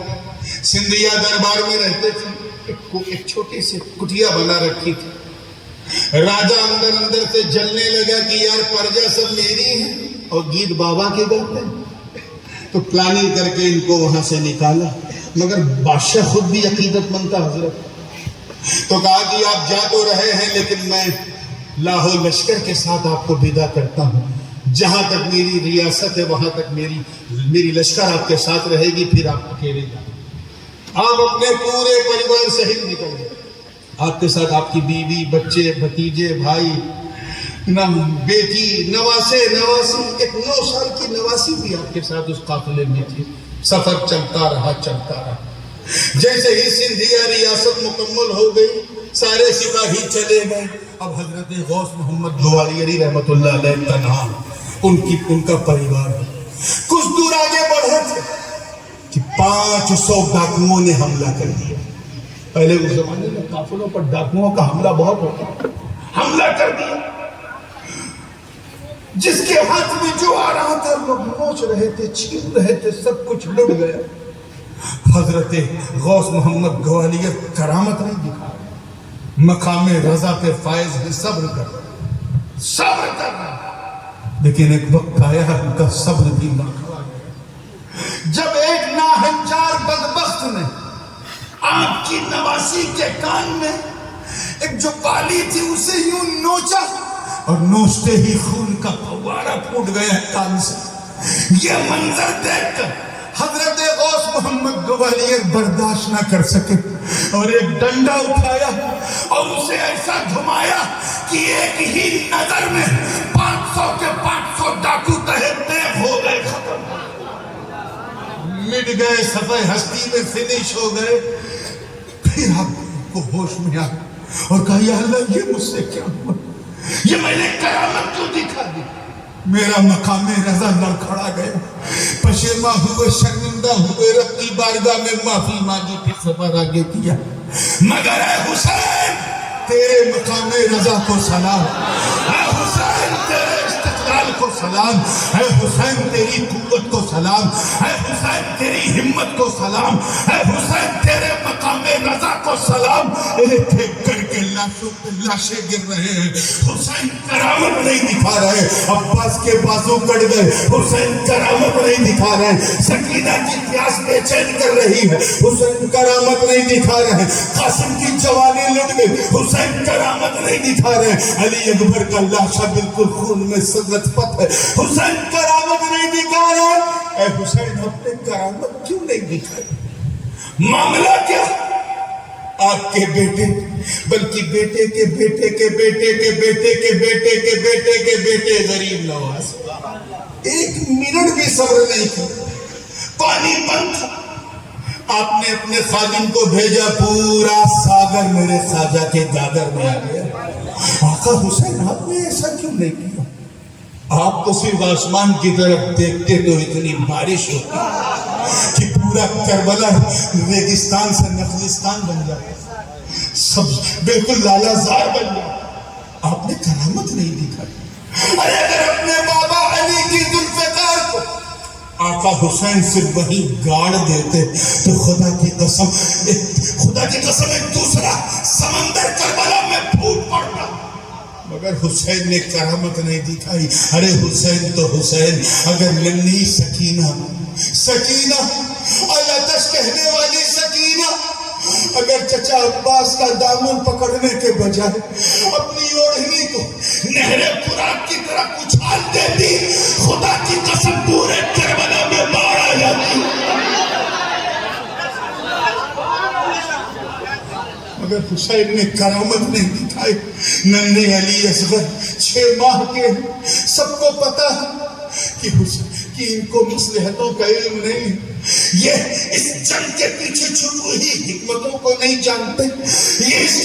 سندھیا دربار میں رہتے تھے، ایک چھوٹی سی کٹیا بنا رکھی تھی۔ راجہ اندر اندر سے جلنے لگا کہ یار پرجا سب میری ہے اور گیت بابا کے گاتے ہیں، تو پلاننگ کر کے ان کو وہاں سے نکالا، مگر بادشاہ خود بھی عقیدت مند تھا حضرت، تو کہا کہ آپ جا تو رہے ہیں لیکن میں لاہور لشکر کے ساتھ آپ کو ودا کرتا ہوں، جہاں تک میری ریاست ہے وہاں تک میری لشکر آپ کے ساتھ رہے گی، پھر آپ اکیلے جائیں۔ آپ اپنے پورے پریوار سہیت نکل گئے، آپ کے ساتھ آپ کی بیوی، بچے، بھتیجے، بھائی، بیٹی، نواسے، نواسی، ایک 9 سال کی نواسی بھی آپ کے ساتھ اس قافلے میں تھی۔ سفر چلتا رہا، چلتا رہا۔ جیسے ہی سندھیا ریاست مکمل ہو گئی، سارے سپاہی چلے گئے، اب حضرت غوث محمد گوالیاری رحمت اللہ علیہ تنہا، ان کا پریوار کچھ دور آگے بڑھے تھے کہ 500 ڈاکوؤں نے حملہ کر دیا۔ پہلے اس زمانے میں قافلوں پر ڈاکوؤں کا حملہ بہت ہوتا، حملہ کر دیا، جس کے ہاتھ میں جو آ رہا تھا لوگ نوچ رہے تھے، چھین رہے تھے، سب کچھ لٹ گیا۔ حضرت غوث محمد گوالیار کرامت نہیں دکھا رہے، مقام رضا پہ فائز ہے، صبر کر رہے، لیکن ایک وقت آیا ان کا صبر بھی لڑکھڑا گیا، جب ایک ناہنجار بدبخت نے آپ کی نواسی کے کان میں ایک جو بالی تھی اسے یوں نوچا، اور نوچتے ہی خون کا فوارہ پھوٹ گیا کان سے۔ یہ منظر دیکھ کر حضرت غوث محمد گوالیار برداشت نہ کر سکے اور ایک ڈنڈا اٹھایا اور اسے ایسا گھمایا کہ ایک ہی نظر میں 500 کے 500 ڈاکو تہتے ہو گئے، ختم مٹ گئے، سفر ہستی میں فنش ہو گئے۔ پھر آپ کو ہوش میں آیا اور کہا یا اللہ یہ مجھ سے کیا ہوا، یہ میں نے کرامت کیوں دکھا دی، میرا مقام رضا لڑکھڑا گیا، پشیماں ہوئے، شرمندہ ہوئے، رب کی بارگاہ میں معافی مانگی، پھر سفر آگے کیا، مگر اے حسین تیرے مقام رضا کو سلام، اے حسین تیرے استقلال کو سلام، اے حسین تیری قوت کو سلام، اے حسین تیری ہمت کو سلام، اے حسین تیرے مقام رضا کو سلام۔ ایک ایک کر کے لاشوں پہ لاشیں گر رہے ہیں، حسین کرامت نہیں دکھا رہے، عباس کے بازو کٹ گئے، حسین کرامت نہیں دکھا رہے، سکینہ کی پیاس بے چین کر رہی ہے، حسین کرامت نہیں دکھا رہے، قاسم کی جوانی لٹ گئی، حسین کرامت نہیں دکھا رہے، علی اکبر کا لاشا بالکل خون میں سلط پت ہے، حسین کرامت نہیں دکھا رہے۔ اے حسین اپنے کرامت کیوں نہیں دکھائے؟ معاملہ کیا؟ آپ کے بیٹے بلکہ بیٹے کے بیٹے کے بیٹے کے بیٹے کے بیٹے کے بیٹے کے بیٹے غریب نواز ایک منٹ بھی صبر نہیں کیا، پانی بند تھا، آپ نے اپنے خادم کو بھیجا، پورا ساگر میرے خواجہ کے گادر میں آ گیا۔ آقا حسین آپ نے ایسا کیوں نہیں کیا؟ آپ تو صرف آسمان کی طرف دیکھتے تو اتنی بارش ہوتی کہ پورا کربلا ریگستان سے نخلستان بن جائے، سب بالکل لالا زار بن جائے۔ آپ نے کرامت نہیں دکھائی۔ ارے اگر اپنے بابا علی کی ذوالفقار کو آقا حسین سے وہی گاڑ دیتے تو خدا کی قسم ایک دوسرا سمندر کربلا میں پھوٹ پڑتا، مگر حسین نے کرامت نہیں دکھائی۔ ارے حسین تو حسین، اگر ننھی سکینہ الاتش کہنے والی سکینہ اگر چچا عباس کا دامن پکڑنے کے بجائے اپنی اوڑھنی کو نہر فرات کی طرح اچھال دیتی، خدا کی قسم پورے کربلا میں باڑھ آ جاتی۔ مگر حسین نے کرامت نہیں دکھائی۔ ننھے علی اصغر 6 ماہ کے ہیں، سب کو پتا ہے کہ ان کو مصلحتوں کا علم نہیں، یہ اس جنگ کے پیچھے چھپی ہوئی حکمتوں کو نہیں جانتے، یہ اس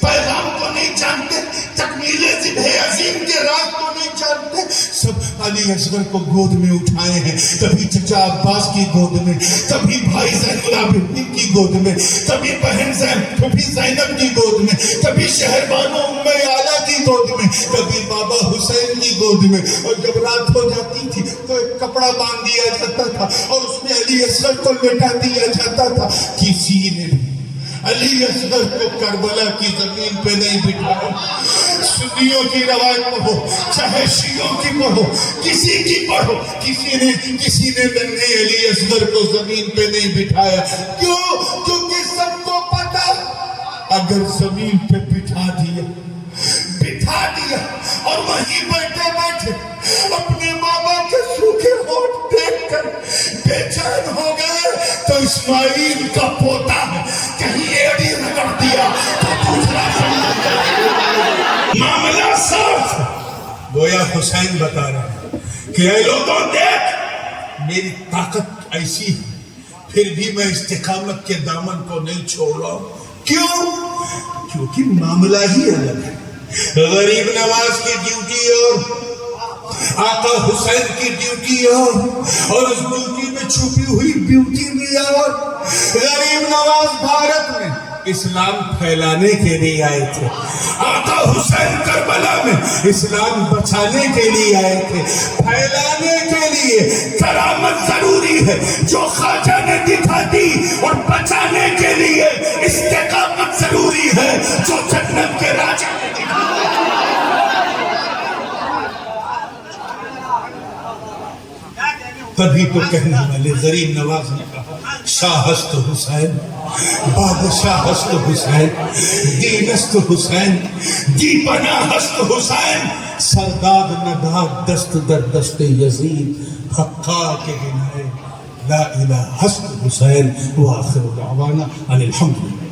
پیغام کو نہیں جانتے، تکمیل ذبح عظیم کے راز کو نہیں جانتے۔ سب علی اصغر کو گود میں اٹھائے ہیں، کبھی چچا عباس کی گود میں، کبھی بھائی زین العابدین کی گود میں، کبھی بہن زینب کی گود میں، کبھی شہربانو ام اعلیٰ کی گود میں، کبھی بابا حسین کی گود میں۔ اور جب رات ہو جاتی تھی تو ایک کپڑا باندھ دیا جاتا تھا اور اس میں علی اصغر کو لٹا دیا جاتا تھا۔ کسی نے علی اصغر کو کربلا کی زمین پہ نہیں بٹھایا۔ سنیوں کی روایت پڑھو چاہے شیعوں کی پڑھو، کسی کی پڑھو، کسی نے ننھے علی اصغر کو زمین پہ نہیں بٹھایا۔ کیوں؟ کیونکہ سب کو پتا اگر زمین پہ بٹھا دیا اور وہیں بیٹھے اپنے بابا کے سوکھے ہونٹ دیکھ کر بے چین ہو گئے تو اسماعیل کا پوتا ہے، کہیں ایڑی رگڑ دیا تو دوسرا معاملہ صاف۔ گویا حسین بتا رہے ہیں کہ اے لوگوں دیکھ، میری طاقت ایسی ہے پھر بھی میں استقامت کے دامن کو نہیں چھوڑ رہا ہوں۔ کیوں؟ کیونکہ معاملہ ہی الگ ہے۔ غریب نواز کی ڈیوٹی اور آقا حسین کی ڈیوٹی اور اس ڈیوٹی میں چھپی ہوئی بیوٹی بھی اور۔ غریب نواز بھارت میں اسلام پھیلانے کے لیے آئے تھے، آقا حسین کربلا میں اسلام بچانے کے لیے آئے تھے، پھیلانے کے لیے کرامت ضروری ہے جو خواجہ نے دکھا دی، اور بچانے کے لیے استقامت ضروری ہے جو جنت کے راجہ نے دکھا دی۔ تبھی تو کہنے والے غریب نواز نے کہا شاہ ہست حسین، بادشاہ ہست حسین، دین ہست حسین، دی پناہ ہست حسین، سرداد نداد دست در دست یزید، حقا کے گنائے لا الہ ہست حسین۔ وآخر دعوانا ان الحمدللہ۔